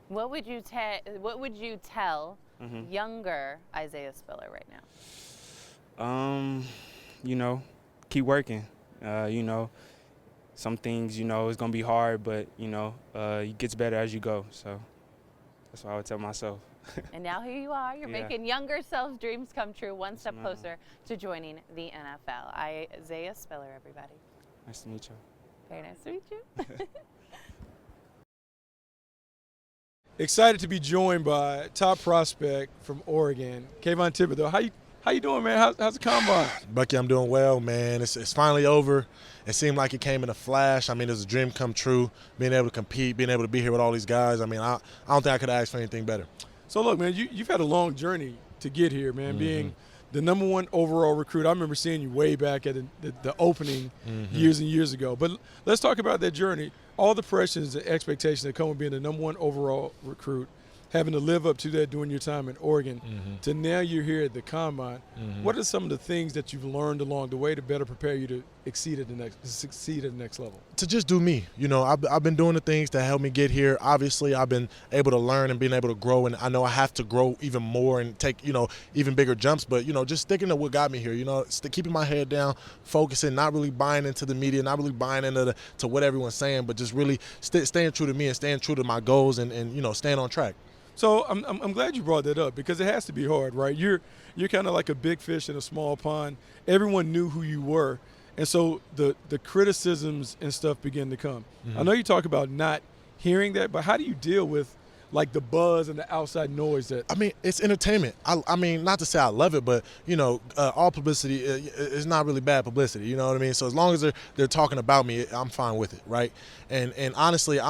What would you tell younger Isaiah Spiller right now? Keep working. Some things, it's going to be hard, but, it gets better as you go. So that's what I would tell myself. And now here you are. You're making younger self's dreams come true, one step closer to joining the NFL. Isaiah Spiller, everybody. Nice to meet you. Very nice to meet you. Excited to be joined by top prospect from Oregon, Kayvon Thibodeaux. How you doing, man? How's the combine? Bucky, I'm doing well, man. It's finally over. It seemed like it came in a flash. I mean, it was a dream come true, being able to compete, being able to be here with all these guys. I mean, I don't think I could ask for anything better. So, look, man, you've had a long journey to get here, man, being the #1 overall recruit. I remember seeing you way back at the opening years and years ago. But let's talk about that journey, all the pressures and expectations that come with being the #1 overall recruit, having to live up to that during your time in Oregon, to now you're here at the Combine. What are some of the things that you've learned along the way to better prepare you to succeed at the next level? To just do me. I've been doing the things that helped me get here. Obviously, I've been able to learn and being able to grow, and I know I have to grow even more and take, even bigger jumps. But, just sticking to what got me here, keeping my head down, focusing, not really buying into the media, not really buying into to what everyone's saying, but just really staying true to me and staying true to my goals and staying on track. So I'm glad you brought that up because it has to be hard, right? You're kind of like a big fish in a small pond. Everyone knew who you were, and so the criticisms and stuff begin to come. I know you talk about not hearing that, but how do you deal with like the buzz and the outside noise that? I mean, it's entertainment. I mean, not to say I love it, but all publicity is not really bad publicity. You know what I mean? So as long as they're talking about me, I'm fine with it, right? And honestly,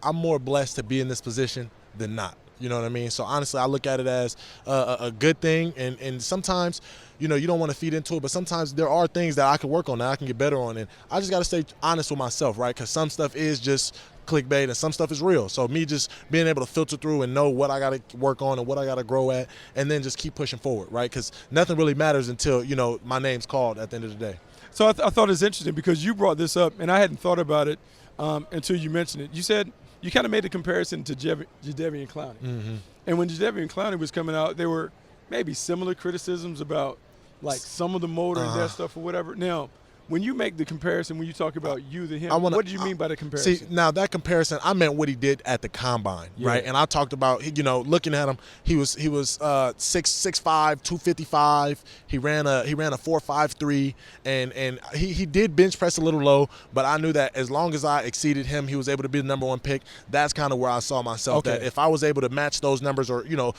I'm more blessed to be in this position than not. You know what I mean? So honestly, I look at it as a good thing, and sometimes, you know, you don't want to feed into it, but sometimes there are things that I can work on, that I can get better on, and I just got to stay honest with myself, right? Because some stuff is just clickbait and some stuff is real. So me just being able to filter through and know what I got to work on and what I got to grow at, and then just keep pushing forward, right? Because nothing really matters until, you know, my name's called at the end of the day. So I thought it was interesting because you brought this up, and I hadn't thought about it until you mentioned it. You said you kind of made the comparison to Jadeveon Clowney. Mm-hmm. And when Jadeveon Clowney was coming out, there were maybe similar criticisms about, like, some of the motor and that stuff or whatever. Now, when you make the comparison, when you talk about you to him, what do you mean by the comparison? See, now that comparison, I meant what he did at the combine, right? And I talked about, you know, looking at him, he was 6'5", 255. He ran a 4.53, and he did bench press a little low, but I knew that as long as I exceeded him, he was able to be the number one pick. That's kind of where I saw myself. Okay. That if I was able to match those numbers or, you know,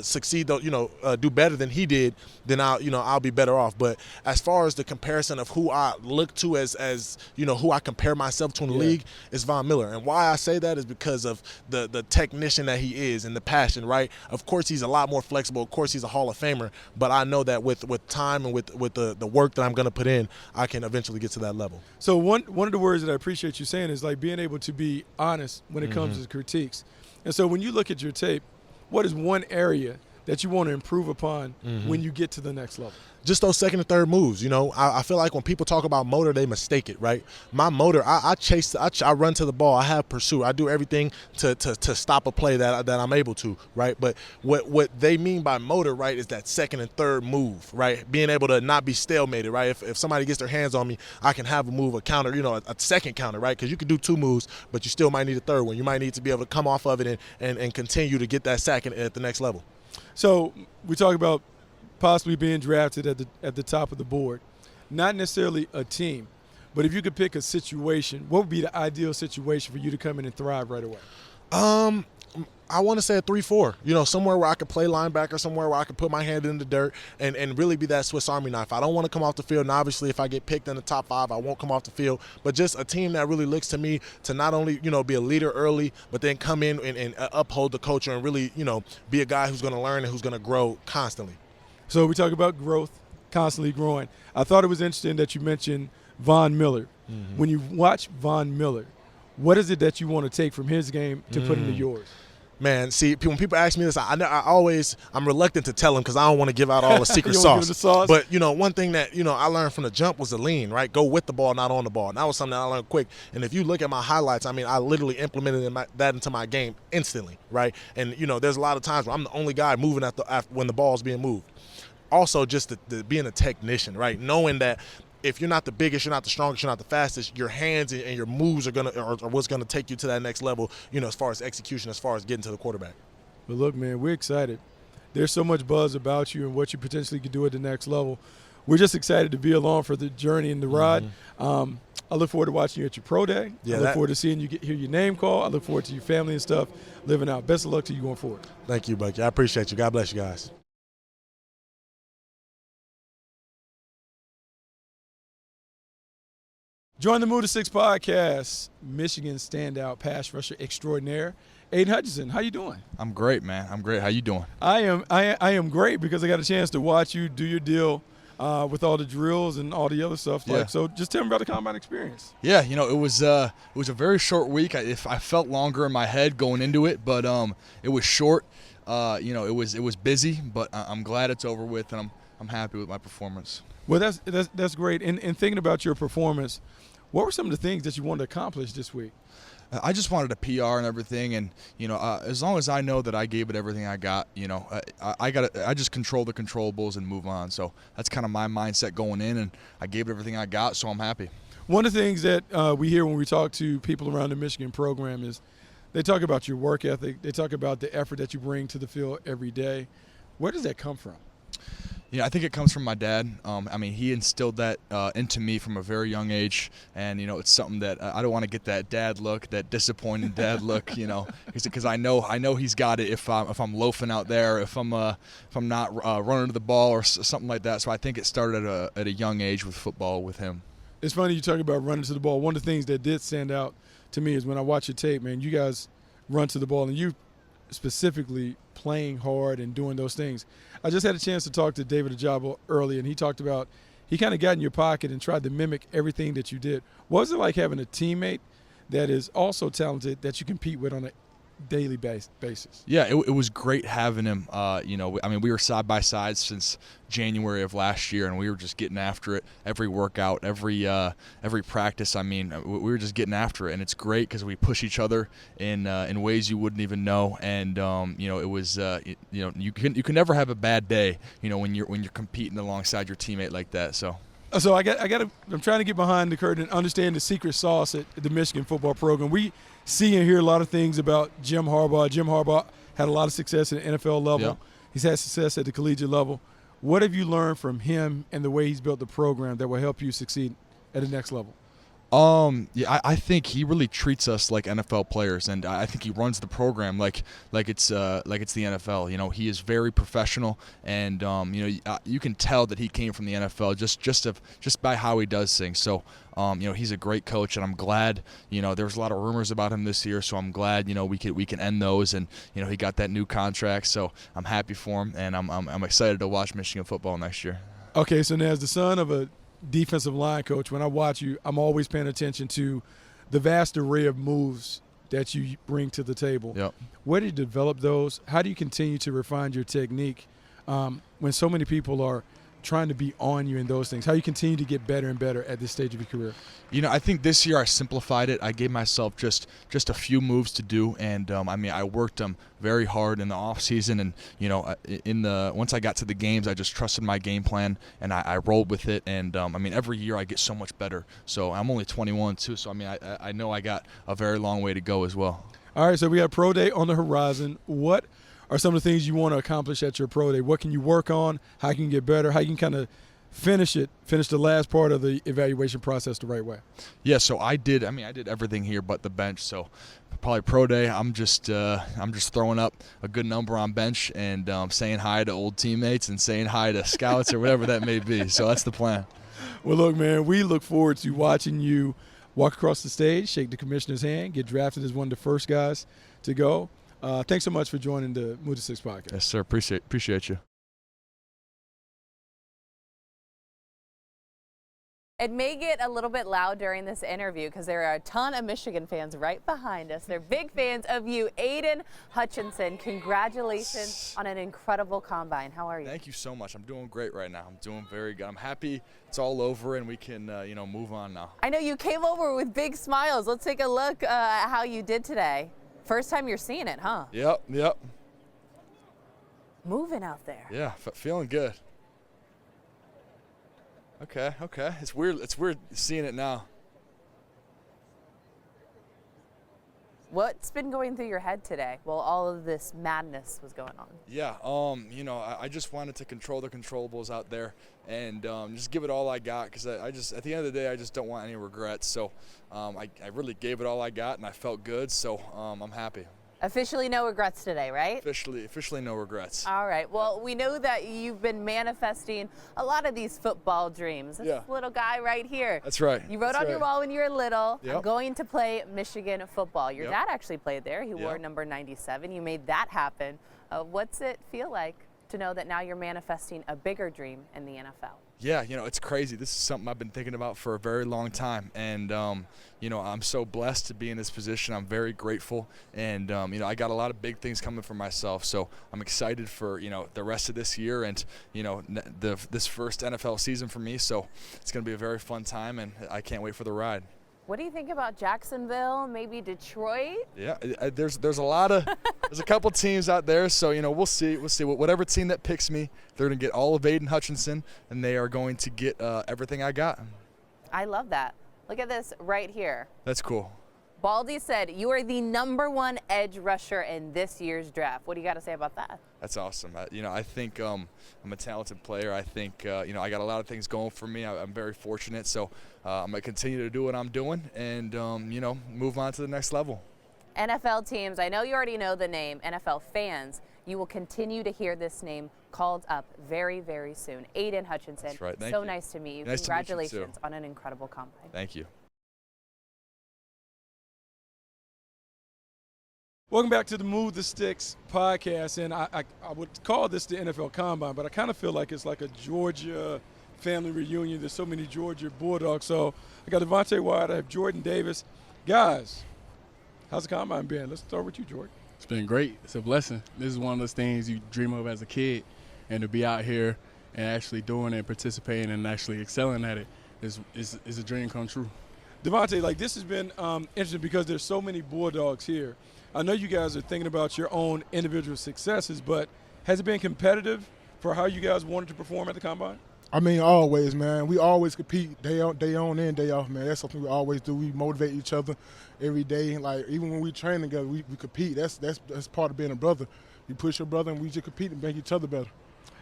succeed, you know, do better than he did, then I'll be better off. But as far as the comparison of who I look to as you know, who I compare myself to in the league, is Von Miller. And why I say that is because of the technician that he is and the passion, right? Of course, he's a lot more flexible. Of course, he's a Hall of Famer. But I know that with time and with the work that I'm going to put in, I can eventually get to that level. So one of the words that I appreciate you saying is, like, being able to be honest when it comes to critiques. And so when you look at your tape, what is one area that you want to improve upon when you get to the next level? Just those second and third moves. You know, I feel like when people talk about motor, they mistake it, right? My motor, I run to the ball, I have pursuit, I do everything to stop a play that I'm able to, right? But what they mean by motor, right, is that second and third move, right? Being able to not be stalemated, right? If somebody gets their hands on me, I can have a move, a counter, you know, a second counter, right? Because you can do two moves, but you still might need a third one. You might need to be able to come off of it and continue to get that sack at the next level. So we talk about possibly being drafted at the top of the board. Not necessarily a team, but if you could pick a situation, what would be the ideal situation for you to come in and thrive right away? I want to say a 3-4, you know, somewhere where I could play linebacker, somewhere where I could put my hand in the dirt and really be that Swiss Army knife. I don't want to come off the field, and obviously if I get picked in the top 5, I won't come off the field, but just a team that really looks to me to not only, you know, be a leader early, but then come in and uphold the culture and really, you know, be a guy who's going to learn and who's going to grow constantly. So we talk about growth, constantly growing. I thought it was interesting that you mentioned Von Miller. When you watch Von Miller, what is it that you want to take from his game to put into yours? Man, see, when people ask me this, I'm reluctant to tell them because I don't want to give out all the secret sauce. But, you know, one thing that, you know, I learned from the jump was the lean, right? Go with the ball, not on the ball. And that was something that I learned quick. And if you look at my highlights, I mean, I literally implemented that into my game instantly, right? And, you know, there's a lot of times where I'm the only guy moving when the ball's being moved. Also, just the being a technician, right? Knowing that if you're not the biggest, you're not the strongest, you're not the fastest, your hands and your moves are what's gonna take you to that next level, you know, as far as execution, as far as getting to the quarterback. But look, man, we're excited. There's so much buzz about you and what you potentially could do at the next level. We're just excited to be along for the journey and the ride. I look forward to watching you at your pro day. I look forward to seeing you hear your name called. I look forward to your family and stuff living out. Best of luck to you going forward. Thank you, Bucky. I appreciate you. God bless you guys. Join the Move to Six podcast, Michigan standout pass rusher extraordinaire, Aiden Hutchinson. How you doing? I'm great, man. I'm great. How you doing? I am great because I got a chance to watch you do your deal with all the drills and all the other stuff. Yeah. So just tell me about the combine experience. Yeah, you know, it was a very short week. I felt longer in my head going into it, but it was short. You know, it was busy, but I'm glad it's over with, and I'm happy with my performance. Well, that's great. And thinking about your performance, what were some of the things that you wanted to accomplish this week? I just wanted a PR and everything, and you know, as long as I know that I gave it everything I got, you know, I just control the controllables and move on. So that's kind of my mindset going in, and I gave it everything I got, so I'm happy. One of the things that we hear when we talk to people around the Michigan program is they talk about your work ethic. They talk about the effort that you bring to the field every day. Where does that come from? Yeah, I think it comes from my dad. I mean, he instilled that into me from a very young age, and you know, it's something that I don't want to get that dad look, that disappointed dad look, you know, because I know he's got it if I'm loafing out there, if I'm not running to the ball or something like that. So I think it started at a young age with football with him. It's funny you talk about running to the ball. One of the things that did stand out to me is when I watch your tape, man, you guys run to the ball, and you specifically playing hard and doing those things. I just had a chance to talk to David Ajabo earlier, and he talked about he kind of got in your pocket and tried to mimic everything that you did. What was it like having a teammate that is also talented that you compete with on a daily basis? Yeah, it was great having him. We were side by side since January of last year, and we were just getting after it every workout, every practice. We were just getting after it, and it's great because we push each other in ways you wouldn't even know. And it was you can never have a bad day. When you're competing alongside your teammate like that. So I'm trying to get behind the curtain and understand the secret sauce at the Michigan football program. We see and hear a lot of things about Jim Harbaugh. Jim Harbaugh had a lot of success at the NFL level. Yep. He's had success at the collegiate level. What have you learned from him and the way he's built the program that will help you succeed at the next level? I think he really treats us like NFL players, and I think he runs the program like it's the NFL. He is very professional, and you can tell that he came from the NFL just by how he does things. So he's a great coach, and I'm glad. There was a lot of rumors about him this year, so I'm glad we can end those, and he got that new contract. So I'm happy for him, and I'm excited to watch Michigan football next year. Okay, so now as the son of a defensive line coach, when I watch you, I'm always paying attention to the vast array of moves that you bring to the table. Yep. Where do you develop those? How do you continue to refine your technique when so many people are trying to be on you in those things? How you continue to get better and better at this stage of your career? I think this year I simplified it. I gave myself just a few moves to do, and I worked them very hard in the off season, and once I got to the games, I just trusted my game plan and I rolled with it. And every year I get so much better. So I'm only 21 too, so I know I got a very long way to go as well. All right, so we have Pro Day on the horizon. What are some of the things you want to accomplish at your Pro Day? What can you work on? How can you get better? How you can kind of finish the last part of the evaluation process the right way? Yeah, so I did everything here but the bench. So probably Pro Day, I'm just throwing up a good number on bench and saying hi to old teammates and saying hi to scouts or whatever that may be. So that's the plan. Well, look, man, we look forward to watching you walk across the stage, shake the commissioner's hand, get drafted as one of the first guys to go. Thanks so much for joining the Move to Six podcast. Yes, sir. Appreciate you. It may get a little bit loud during this interview because there are a ton of Michigan fans right behind us. They're big fans of you. Aiden Hutchinson, congratulations on an incredible combine. How are you? Thank you so much. I'm doing great right now. I'm doing very good. I'm happy it's all over and we can, move on now. I know you came over with big smiles. Let's take a look at how you did today. First time you're seeing it, huh? Yep. Moving out there. Yeah, feeling good. Okay. It's weird seeing it now. What's been going through your head today while all of this madness was going on? Yeah, I just wanted to control the controllables out there and just give it all I got because I just, at the end of the day, I just don't want any regrets. So I really gave it all I got and I felt good, so I'm happy. Officially no regrets today, right? Officially no regrets. All right. Well, we know that you've been manifesting a lot of these football dreams. This little guy right here. That's right. You wrote on your wall when you were little, Yep. I'm going to play Michigan football. Your Yep. dad actually played there. He wore number 97. You made that happen. What's it feel like to know that now you're manifesting a bigger dream in the NFL? Yeah, it's crazy. This is something I've been thinking about for a very long time. And, I'm so blessed to be in this position. I'm very grateful. And, I got a lot of big things coming for myself. So I'm excited for, the rest of this year and, this first NFL season for me. So it's going to be a very fun time, and I can't wait for the ride. What do you think about Jacksonville, maybe Detroit? Yeah, there's a couple teams out there, so we'll see. Whatever team that picks me, they're gonna get all of Aiden Hutchinson, and they are going to get everything I got. I love that. Look at this right here. That's cool. Baldy said you are the #1 edge rusher in this year's draft. What do you got to say about that? That's awesome. I think I'm a talented player. I think I got a lot of things going for me. I'm very fortunate, so I'm gonna continue to do what I'm doing and move on to the next level. NFL teams, I know you already know the name. NFL fans, you will continue to hear this name called up very, very soon. Aiden Hutchinson, That's right. Thank so you. nice to meet you. Nice to meet you, too. Congratulations on an incredible combine. Thank you. Welcome back to the Move the Sticks podcast, and I would call this the NFL Combine, but I kind of feel like it's like a Georgia family reunion. There's so many Georgia Bulldogs. So I got DeVonte, Wyatt, I have Jordan Davis. Guys, how's the Combine been? Let's start with you, Jordan. It's been great. It's a blessing. This is one of those things you dream of as a kid, and to be out here and actually doing it, participating, and actually excelling at it is a dream come true. DeVonte, like this has been interesting because there's so many Bulldogs here. I know you guys are thinking about your own individual successes, but has it been competitive for how you guys wanted to perform at the Combine? I mean, always, man. We always compete day on and day off, man. That's something we always do. We motivate each other every day. Like, even when we train together, we compete. That's part of being a brother. You push your brother, and we just compete and make each other better.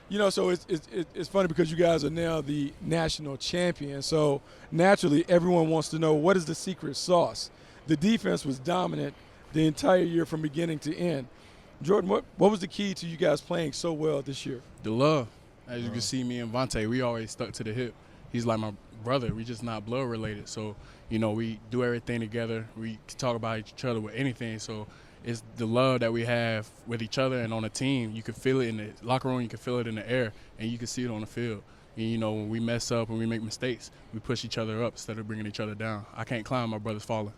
You know, so it's funny because you guys are now the national champion. So naturally, everyone wants to know, what is the secret sauce? The defense was dominant the entire year from beginning to end. Jordan, what was the key to you guys playing so well this year? The love. As you can see, me and Vontae, we always stuck to the hip. He's like my brother. We just not blood related. So, you know, we do everything together. We talk about each other with anything. So it's the love that we have with each other and on the team. You can feel it in the locker room. You can feel it in the air, and you can see it on the field. And, you know, when we mess up and we make mistakes, we push each other up instead of bringing each other down. I can't climb. My brother's falling.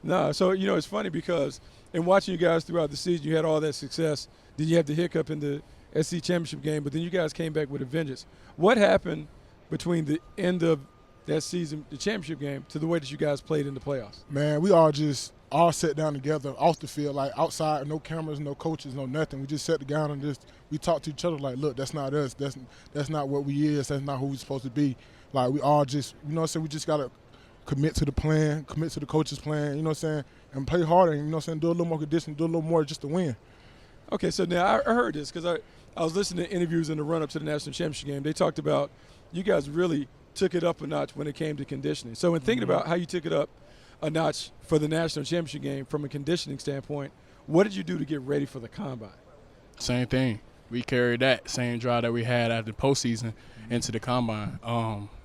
No, so, you know, it's funny because in watching you guys throughout the season, you had all that success. Then you had the hiccup in the SC championship game, but then you guys came back with a vengeance. What happened between the end of that season, the championship game, to the way that you guys played in the playoffs? Man, we all sat down together off the field, like outside, no cameras, no coaches, no nothing. We just sat down and we talked to each other like, look, that's not us. That's not what we is. That's not who we're supposed to be. Like, we all just, you know what I'm saying, we just got to commit to the plan, commit to the coach's plan, you know what I'm saying, and play harder, and, you know what I'm saying, do a little more conditioning, do a little more just to win. Okay, so now I heard this because I was listening to interviews in the run-up to the national championship game. They talked about you guys really took it up a notch when it came to conditioning. So in thinking about how you took it up a notch for the national championship game from a conditioning standpoint, what did you do to get ready for the Combine? Same thing. We carried that same drive that we had after the postseason into the Combine.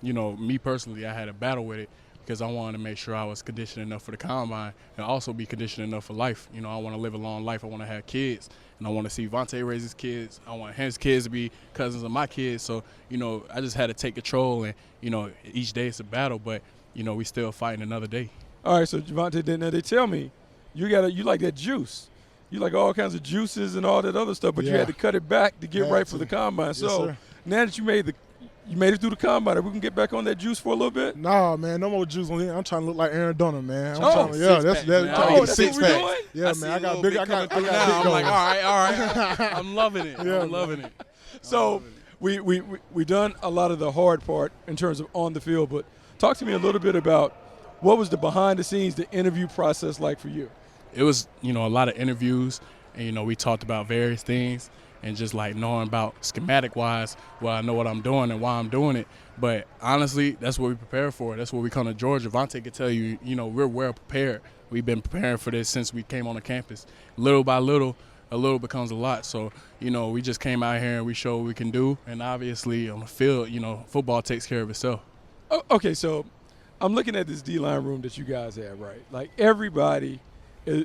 You know, me personally, I had a battle with it because I wanted to make sure I was conditioned enough for the Combine and also be conditioned enough for life. You know, I want to live a long life. I want to have kids, and I want to see Vontae raise his kids. I want his kids to be cousins of my kids. So, you know, I just had to take control, and, you know, each day it's a battle, but, you know, we still fighting another day. All right, so Vontae, now they tell me you like that juice. You like all kinds of juices and all that other stuff, but you had to cut it back to get right for the Combine. Yes, so sir. Now that you made it through the Combine, are we can get back on that juice for a little bit? Nah, man, no more juice on here. I'm trying to look like Aaron Donald, man. That's trying to get six six pack. pack. Yeah, man, I got big. I got big I'm goals. like, all right. I'm loving it. Yeah, I'm loving it. So we done a lot of the hard part in terms of on the field, but talk to me a little bit about what was the behind the scenes, the interview process like for you? It was, you know, a lot of interviews, and, you know, we talked about various things and just like knowing about schematic wise, well, I know what I'm doing and why I'm doing it. But honestly, that's what we prepare for. That's what we come to Georgia. Vontae could tell you, you know, we're well prepared. We've been preparing for this since we came on the campus. Little by little, a little becomes a lot. So, you know, we just came out here and we showed what we can do. And obviously on the field, you know, football takes care of itself. Oh, okay, so I'm looking at this D-line room that you guys have, right? Like everybody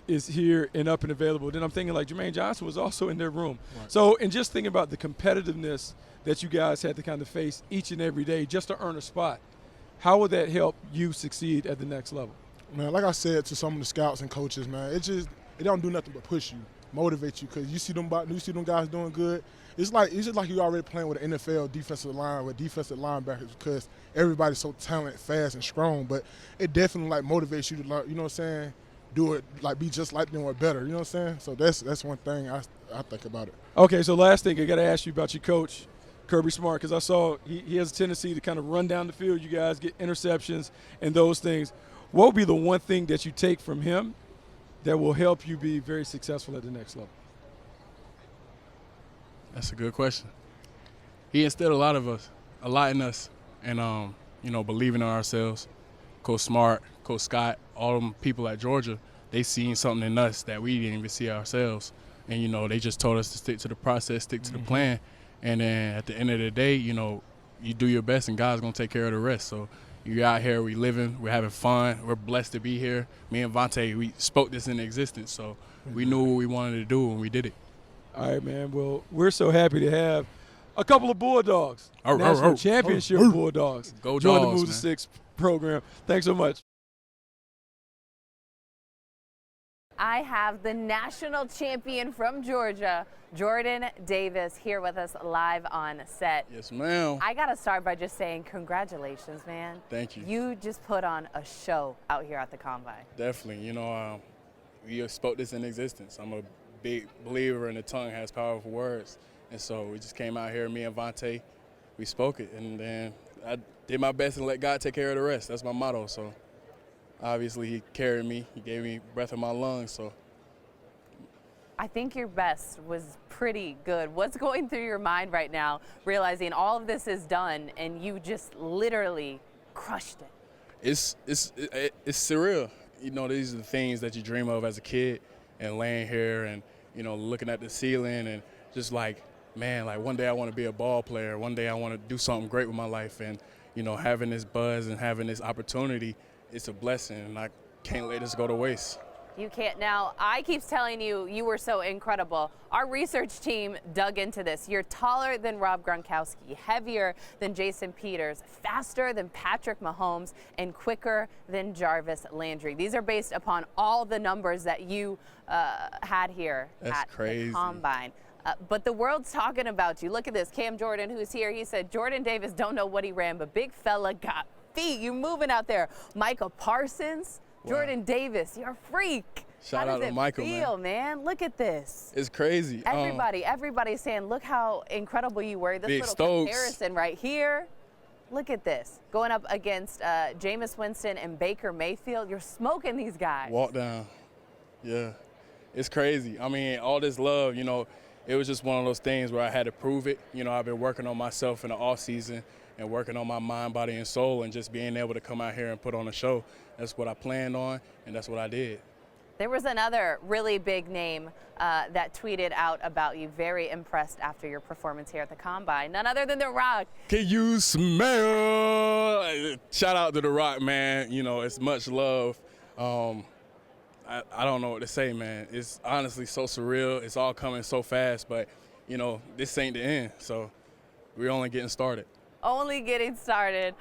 is here and up and available. Then I'm thinking like Jermaine Johnson was also in their room. Right. So, and just thinking about the competitiveness that you guys had to kind of face each and every day just to earn a spot, how would that help you succeed at the next level? Man, like I said to some of the scouts and coaches, man, it don't do nothing but push you, motivate you, because you see them guys doing good. It's just like you already playing with an NFL defensive line with defensive linebackers because everybody's so talented, fast, and strong. But it definitely like motivates you to learn. You know what I'm saying? Do it like be just like them or better. You know what I'm saying? So that's one thing I think about it. Okay, so last thing I got to ask you about your coach, Kirby Smart, because I saw he has a tendency to kind of run down the field. You guys get interceptions and those things. What would be the one thing that you take from him that will help you be very successful at the next level? That's a good question. He instilled a lot in us, and you know, believing in ourselves. Coach Smart, Coach Scott, all them people at Georgia, they seen something in us that we didn't even see ourselves, and you know, they just told us to stick to the process, stick to the plan, And then at the end of the day, you know, you do your best and God's going to take care of the rest. So you're out here, we living, we're having fun, we're blessed to be here. Me and Vontae, we spoke this into existence, so we knew what we wanted to do and we did it. All right, man. Well, we're so happy to have a couple of Bulldogs, national championship Bulldogs, Go join Dogs, the Move to man. 6 program. Thanks so much. I have the national champion from Georgia, Jordan Davis, here with us live on set. Yes, ma'am. I got to start by just saying congratulations, man. Thank you. You just put on a show out here at the Combine. Definitely. You know, we spoke this in existence. I'm a big believer in the tongue has powerful words. And so we just came out here, me and Vontae, we spoke it. And then I did my best and let God take care of the rest. That's my motto. So obviously he carried me. He gave me breath in my lungs. So I think your best was pretty good. What's going through your mind right now, realizing all of this is done and you just literally crushed it? It's surreal. You know, these are the things that you dream of as a kid, and laying here and, you know, looking at the ceiling and just like, man, like one day I want to be a ball player. One day I want to do something great with my life. And, you know, having this buzz and having this opportunity, it's a blessing, and I can't let this go to waste. You can't. Now, I keep telling you, you were so incredible. Our research team dug into this. You're taller than Rob Gronkowski, heavier than Jason Peters, faster than Patrick Mahomes, and quicker than Jarvis Landry. These are based upon all the numbers that you had here at the Combine. But the world's talking about you. Look at this. Cam Jordan, who's here, he said, Jordan Davis don't know what he ran, but big fella got feet. You moving out there. Micah Parsons. Wow. Jordan Davis, you're a freak. Shout out to Michael, man. How does it feel, man? Look at this. It's crazy. Everybody's saying, look how incredible you were. This little Stokes. comparison right here. Look at this. Going up against Jameis Winston and Baker Mayfield. You're smoking these guys. Walk down. Yeah. It's crazy. I mean, all this love, you know, it was just one of those things where I had to prove it. You know, I've been working on myself in the off season and working on my mind, body, and soul, and just being able to come out here and put on a show. That's what I planned on, and that's what I did. There was another really big name that tweeted out about you, very impressed after your performance here at the Combine. None other than The Rock. Can you smell? Shout out to The Rock, man. You know, it's much love. I don't know what to say, man. It's honestly so surreal. It's all coming so fast, but, you know, this ain't the end, so we're only getting started. Only getting started.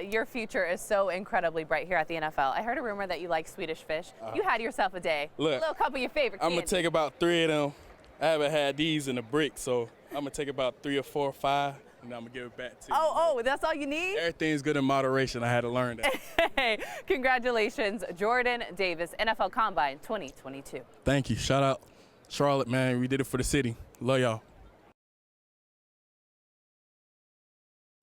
Your future is so incredibly bright here at the NFL. I heard a rumor that you like Swedish Fish. You had yourself a day. Look, a little couple of your favorite I'm candy. going to take about 3 of them. I haven't had these in a brick, so I'm going to take about 3 or 4 or 5, and I'm going to give it back to you. Oh, that's all you need? Everything's good in moderation. I had to learn that. Hey, congratulations, Jordan Davis, NFL Combine 2022. Thank you. Shout out Charlotte, man. We did it for the city. Love y'all.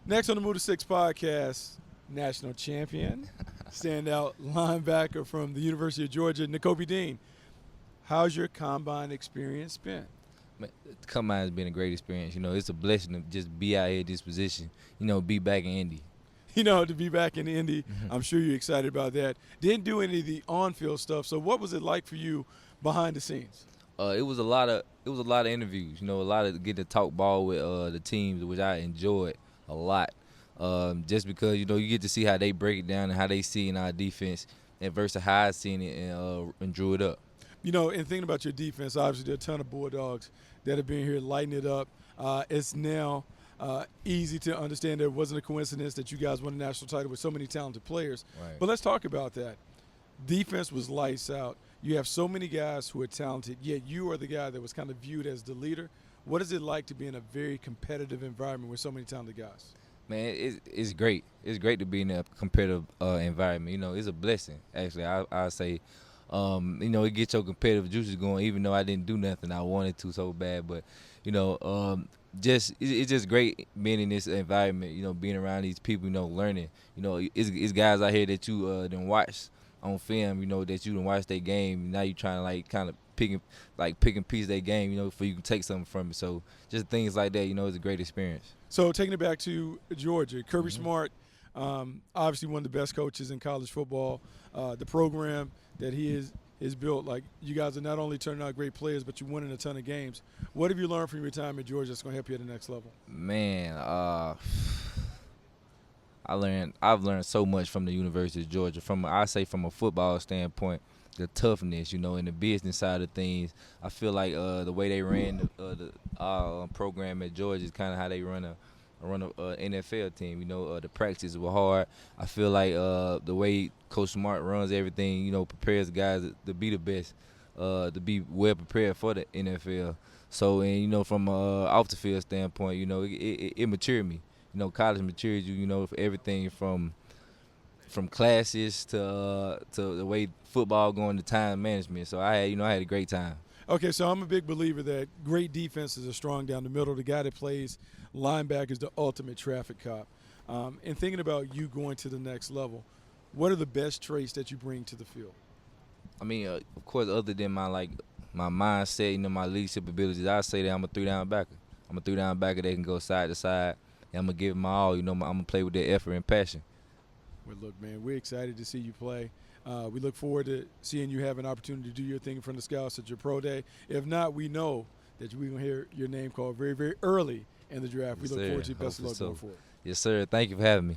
Next on the Move to 6 podcast, national champion, standout linebacker from the University of Georgia, Nakobe Dean. How's your Combine experience been? The Combine has been a great experience. You know, it's a blessing to just be out here at this position, you know, be back in Indy. You know, to be back in Indy, I'm sure you're excited about that. Didn't do any of the on-field stuff, so what was it like for you behind the scenes? It was a lot of interviews, you know, a lot of getting to talk ball with the teams, which I enjoyed a lot. Just because, you know, you get to see how they break it down and how they see in our defense and versus how I seen it and drew it up. You know, and thinking about your defense, obviously there are a ton of Bulldogs that have been here lighting it up. It's now easy to understand that it wasn't a coincidence that you guys won a national title with so many talented players. Right. But let's talk about that. Defense was lights out. You have so many guys who are talented, yet you are the guy that was kind of viewed as the leader. What is it like to be in a very competitive environment with so many talented guys? Man, it's great. It's great to be in a competitive environment. You know, it's a blessing, actually. I say, you know, it gets your competitive juices going, even though I didn't do nothing. I wanted to so bad. But, you know, it's just great being in this environment, you know, being around these people, you know, learning. You know, it's guys out here that you done watch on film, you know, that you done watch their game. Now you trying to, like, kind of pick and piece their game, you know, for you can take something from it. So just things like that, you know, it's a great experience. So taking it back to Georgia, Kirby Smart, obviously one of the best coaches in college football. The program that he is built. Like, you guys are not only turning out great players, but you're winning a ton of games. What have you learned from your time at Georgia that's going to help you at the next level? Man, I've learned so much from the University of Georgia. From a football standpoint, the toughness, in the business side of things. I feel like the way they ran the program at Georgia is kind of how they run a NFL team. The practices were hard. I feel like the way Coach Smart runs everything, prepares guys to be the best, to be well prepared for the NFL. So, and from off the field standpoint, it matured me. College matures you, for everything from classes to the way football going to time management. So I had a great time. Okay, so I'm a big believer that great defenses are strong down the middle. The guy that plays linebacker is the ultimate traffic cop. And thinking about you going to the next level, what are the best traits that you bring to the field? I mean, of course, other than my mindset, my leadership abilities, I say that I'm a three-down backer. I'm a three-down backer that can go side to side. And I'm going to give it my all. I'm going to play with that effort and passion. Well, look, man, we're excited to see you play. We look forward to seeing you have an opportunity to do your thing from the scouts at your pro day. If not, we know that we're going to hear your name called very, very early in the draft. Yes, we look forward to you. Best of Hopefully luck so. going forward. Yes, sir. Thank you for having me.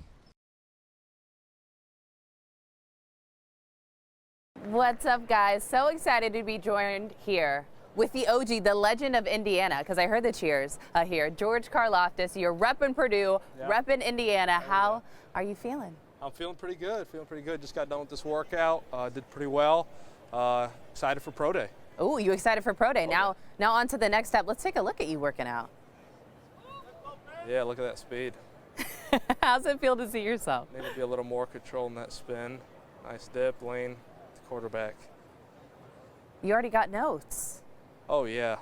What's up, guys? So excited to be joined here with the OG, the legend of Indiana, because I heard the cheers here. George Karlaftis, you're repping Purdue, repping Indiana. How are you feeling? I'm feeling pretty good. Just got done with this workout. Did pretty well. Excited for pro day. Oh, you excited for pro day? Now on to the next step. Let's take a look at you working out. Yeah, look at that speed. How's it feel to see yourself? Need to be a little more control in that spin. Nice dip, lean, quarterback. You already got notes. Oh yeah.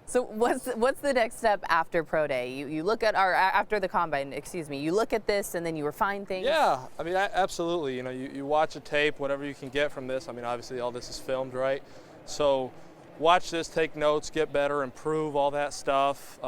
So what's the next step after pro day? You look at after the combine, excuse me. You look at this and then you refine things. Yeah, I mean absolutely. You watch a tape, whatever you can get from this. I mean obviously all this is filmed, right? So watch this, take notes, get better, improve, all that stuff.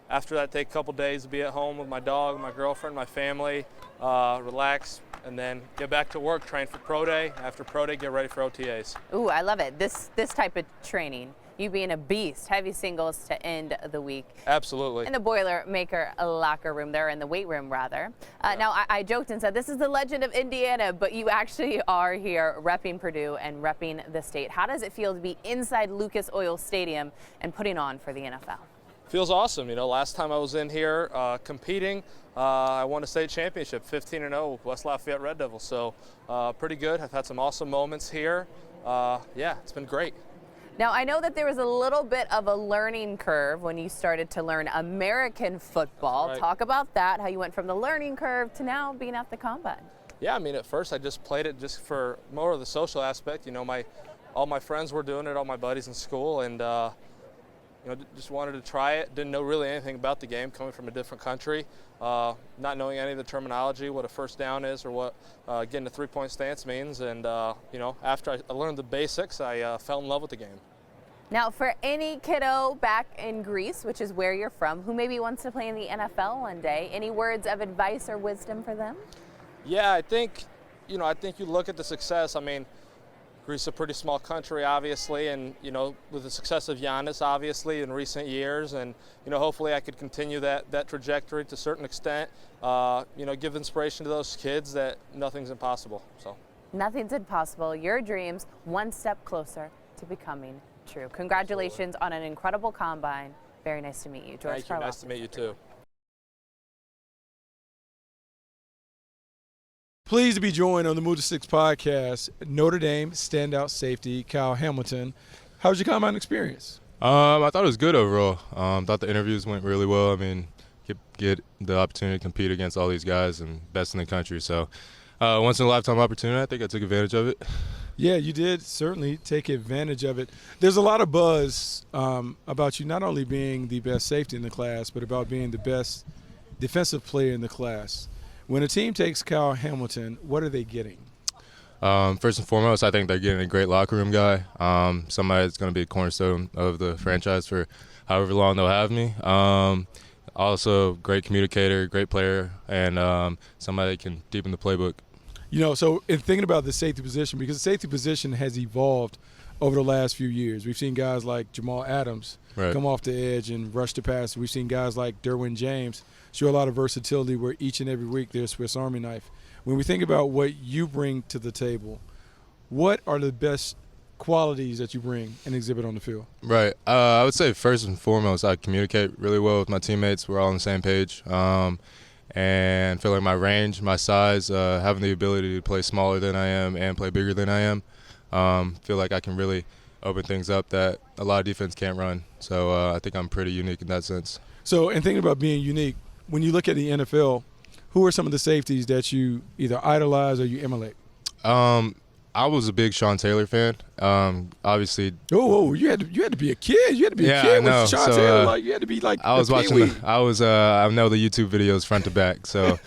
After that, take a couple days to be at home with my dog, my girlfriend, my family, relax, and then get back to work, train for pro day. After pro day, get ready for OTAs. Ooh, I love it. This type of training. You being a beast, heavy singles to end the week. Absolutely. In the Boilermaker locker room there, in the weight room rather. Now, I joked and said, this is the legend of Indiana, but you actually are here repping Purdue and repping the state. How does it feel to be inside Lucas Oil Stadium and putting on for the NFL? Feels awesome. Last time I was in here competing, I won a state championship, 15-0, West Lafayette Red Devils. So pretty good. I've had some awesome moments here. Yeah, it's been great. Now, I know that there was a little bit of a learning curve when you started to learn American football. Right. Talk about that, how you went from the learning curve to now being at the combine. Yeah, I mean, at first I just played it just for more of the social aspect. All my friends were doing it, all my buddies in school, and just wanted to try it. Didn't know really anything about the game, coming from a different country, not knowing any of the terminology, what a first down is or what getting a three-point stance means. And, after I learned the basics, I fell in love with the game. Now, for any kiddo back in Greece, which is where you're from, who maybe wants to play in the NFL one day, any words of advice or wisdom for them? Yeah, I think you look at the success. I mean, Greece is a pretty small country, obviously, and, with the success of Giannis, obviously, in recent years, and, hopefully I could continue that trajectory to a certain extent, give inspiration to those kids that nothing's impossible. So. Nothing's impossible. Your dreams one step closer to becoming true. Congratulations on an incredible combine. Very nice to meet you, George. Thank you. Nice to meet you, too. Pleased to be joined on the Move to Six podcast, Notre Dame standout safety Kyle Hamilton. How was your combine experience? I thought it was good overall. Thought the interviews went really well. I mean, get the opportunity to compete against all these guys and best in the country. So, once in a lifetime opportunity. I think I took advantage of it. Yeah, you did certainly take advantage of it. There's a lot of buzz about you not only being the best safety in the class, but about being the best defensive player in the class. When a team takes Kyle Hamilton, what are they getting? First and foremost, I think they're getting a great locker room guy, somebody that's going to be a cornerstone of the franchise for however long they'll have me. Also, great communicator, great player, and somebody that can deepen the playbook. So in thinking about the safety position, because the safety position has evolved over the last few years. We've seen guys like Jamal Adams come off the edge and rush the pass. We've seen guys like Derwin James show a lot of versatility where each and every week they're a Swiss Army knife. When we think about what you bring to the table, what are the best qualities that you bring and exhibit on the field? Right. I would say first and foremost, I communicate really well with my teammates. We're all on the same page. And feel like my range, my size, having the ability to play smaller than I am and play bigger than I am, feel like I can really open things up that a lot of defense can't run. So I think I'm pretty unique in that sense. So in thinking about being unique, when you look at the NFL, who are some of the safeties that you either idolize or you emulate? I was a big Sean Taylor fan. Obviously. Oh, you had to be a kid. You had to be a kid with Sean Taylor. Like you had to be like. I was watching. I know the YouTube videos front to back, so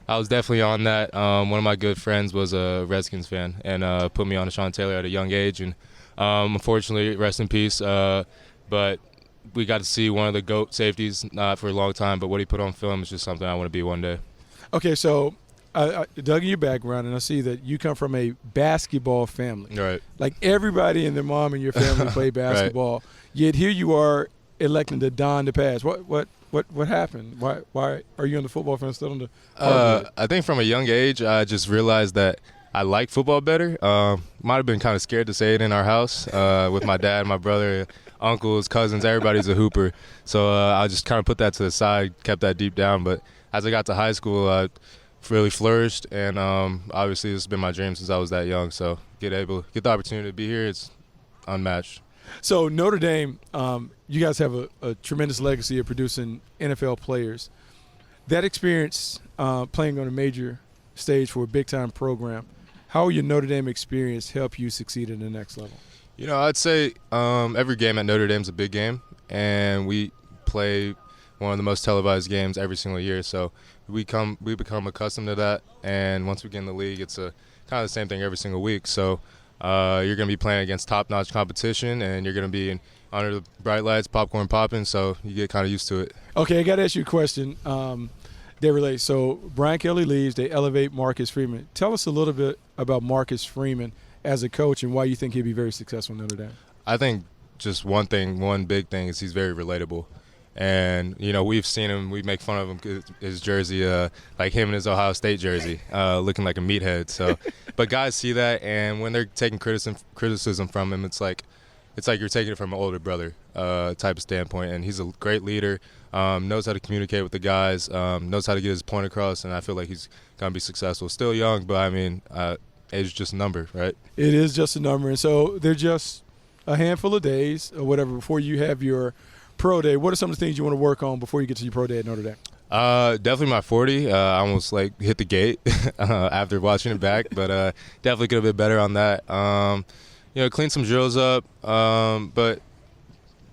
I was definitely on that. One of my good friends was a Redskins fan and put me on to Sean Taylor at a young age, and unfortunately, rest in peace. But we got to see one of the GOAT safeties, not for a long time, but what he put on film is just something I want to be one day. Okay, so I dug in your background, and I see that you come from a basketball family. Right. Like everybody and their mom in your family play basketball. Right. Yet here you are electing to don the pass. What happened? Why are you on the football fence still on the? I think from a young age, I just realized that I like football better. Might have been kind of scared to say it in our house with my dad, my brother, uncles, cousins. Everybody's a hooper. So I just kind of put that to the side, kept that deep down. But as I got to high school, I really flourished, and obviously this has been my dream since I was that young. So get the opportunity to be here, it's unmatched. So Notre Dame, you guys have a tremendous legacy of producing NFL players. That experience playing on a major stage for a big-time program, how will your Notre Dame experience help you succeed at the next level? I'd say every game at Notre Dame is a big game, and we play one of the most televised games every single year. So we become accustomed to that, and once we get in the league, it's kind of the same thing every single week. So you're going to be playing against top-notch competition, and you're going to be under the bright lights, popcorn popping, so you get kind of used to it. Okay, I got to ask you a question that relates. So Brian Kelly leaves, they elevate Marcus Freeman. Tell us a little bit about Marcus Freeman as a coach and why you think he'd be very successful in Notre Dame. I think just one big thing is he's very relatable. And, we've seen him, we make fun of him, his jersey, like him in his Ohio State jersey, looking like a meathead. So, but guys see that, and when they're taking criticism from him, it's like you're taking it from an older brother type of standpoint. And he's a great leader, knows how to communicate with the guys, knows how to get his point across, and I feel like he's going to be successful. Still young, but, age is just a number, right? It is just a number. And so they're just a handful of days or whatever before you have your pro day. What are some of the things you want to work on before you get to your pro day at Notre Dame? Definitely my 40. I almost hit the gate after watching it back, but definitely could have been better on that. Clean some drills up, but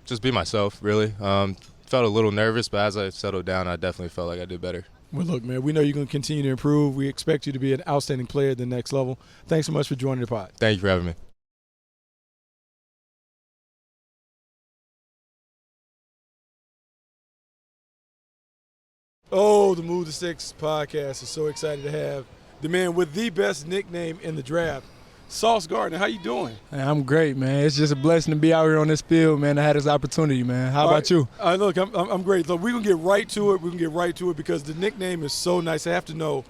just be myself, really. Felt a little nervous, but as I settled down, I definitely felt like I did better. Well, look, man, we know you're going to continue to improve. We expect you to be an outstanding player at the next level. Thanks so much for joining the pod. Thank you for having me. Oh, the Move the Six podcast is so excited to have the man with the best nickname in the draft, Sauce Gardner. How you doing? I'm great, man. It's just a blessing to be out here on this field, man. I had this opportunity, man. How about you? Look, I'm great. Look, we're going to get right to it. We're going to get right to it because the nickname is so nice. I have to know,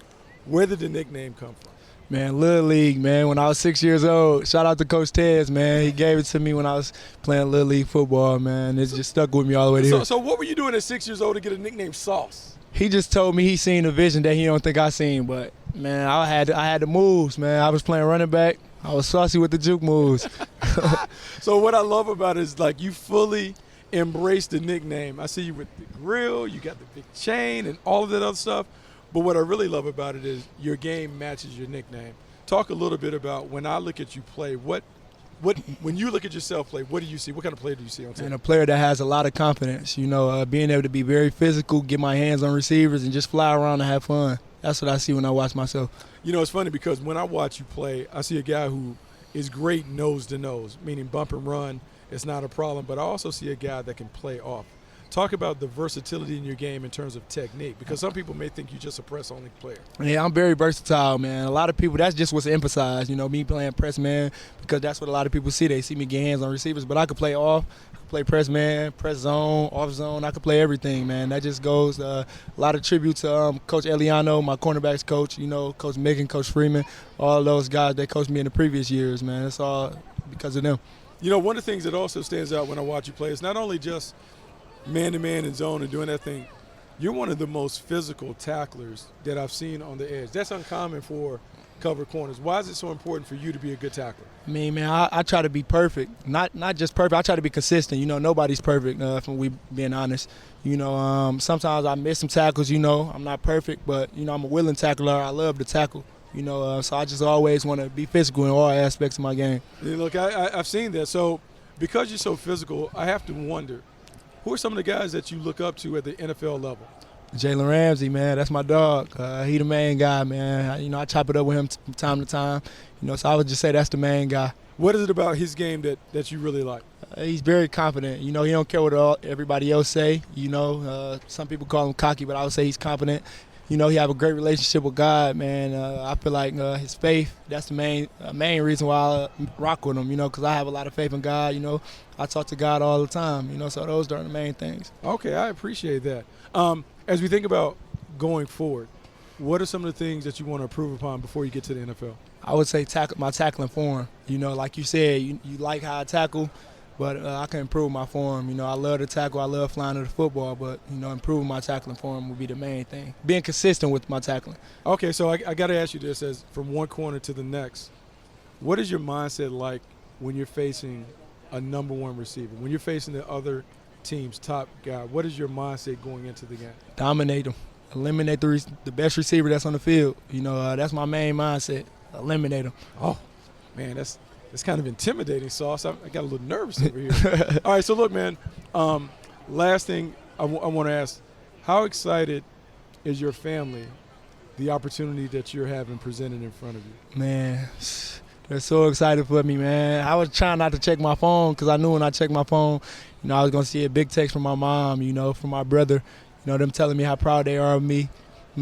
where did the nickname come from? Man, Little League, man. When I was 6 years old, shout out to Coach Tez, man. He gave it to me when I was playing Little League football, man. It's just stuck with me all the way to here. So what were you doing at 6 years old to get a nickname Sauce? He just told me he seen a vision that he don't think I seen, but, man, I had the moves, man. I was playing running back. I was saucy with the juke moves. So what I love about it is, you fully embrace the nickname. I see you with the grill, you got the big chain and all of that other stuff. But what I really love about it is your game matches your nickname. Talk a little bit about when I look at you play, when you look at yourself play, what do you see? What kind of player do you see on tape? And a player that has a lot of confidence, being able to be very physical, get my hands on receivers, and just fly around and have fun. That's what I see when I watch myself. It's funny because when I watch you play, I see a guy who is great nose to nose, meaning bump and run is not a problem. But I also see a guy that can play off. Talk about the versatility in your game in terms of technique, because some people may think you're just a press-only player. Yeah, I'm very versatile, man. A lot of people, that's just what's emphasized, me playing press man, because that's what a lot of people see. They see me get hands on receivers, but I could play off, play press man, press zone, off zone. I could play everything, man. That just goes a lot of tribute to Coach Eliano, my cornerbacks coach, Coach Miggin, Coach Freeman, all those guys that coached me in the previous years, man. It's all because of them. One of the things that also stands out when I watch you play is not only just man-to-man and zone and doing that thing, you're one of the most physical tacklers that I've seen on the edge. That's uncommon for cover corners. Why is it so important for you to be a good tackler? I mean, man, I try to be perfect. Not just perfect. I try to be consistent. Nobody's perfect, if we being honest. Sometimes I miss some tackles, I'm not perfect, but, I'm a willing tackler. I love to tackle. So I just always want to be physical in all aspects of my game. Yeah, look, I've seen that. So because you're so physical, I have to wonder, who are some of the guys that you look up to at the NFL level? Jalen Ramsey, man, that's my dog. He the main guy, man. I chop it up with him from time to time. So I would just say that's the main guy. What is it about his game that you really like? He's very confident. He don't care what everybody else say. Some people call him cocky, but I would say he's confident. He have a great relationship with God, man. I feel like his faith, that's the main reason why I rock with him, because I have a lot of faith in God. I talk to God all the time, so those are the main things. Okay, I appreciate that. As we think about going forward, what are some of the things that you want to improve upon before you get to the NFL? I would say my tackling form. Like you said, you like how I tackle, but I can improve my form. I love to tackle. I love flying to the football, but, improving my tackling form would be the main thing. Being consistent with my tackling. Okay, so I got to ask you this, as from one corner to the next, what is your mindset like when you're facing a number one receiver? When you're facing the other team's top guy, what is your mindset going into the game? Dominate them. Eliminate the best receiver that's on the field. That's my main mindset. Eliminate them. Oh, man, that's kind of intimidating, Sauce. I got a little nervous over here. All right, so look, man, last thing I want to ask, how excited is your family, the opportunity that you're having presented in front of you? Man, they're so excited for me, man. I was trying not to check my phone because I knew when I checked my phone, I was going to see a big text from my mom, from my brother, them telling me how proud they are of me.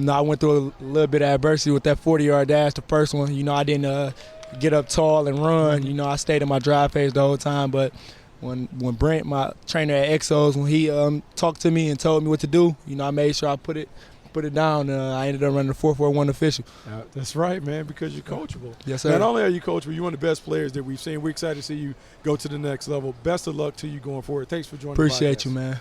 I went through a little bit of adversity with that 40-yard dash, the first one. I didn't get up tall and run. I stayed in my drive phase the whole time. But when Brent, my trainer at Exos, when he talked to me and told me what to do, I made sure I put it down. I ended up running the 4.41 official. That's right, man, because you're coachable. Yes, sir. Not only are you coachable, you're one of the best players that we've seen. We're excited to see you go to the next level. Best of luck to you going forward. Thanks for joining us. Appreciate you, man.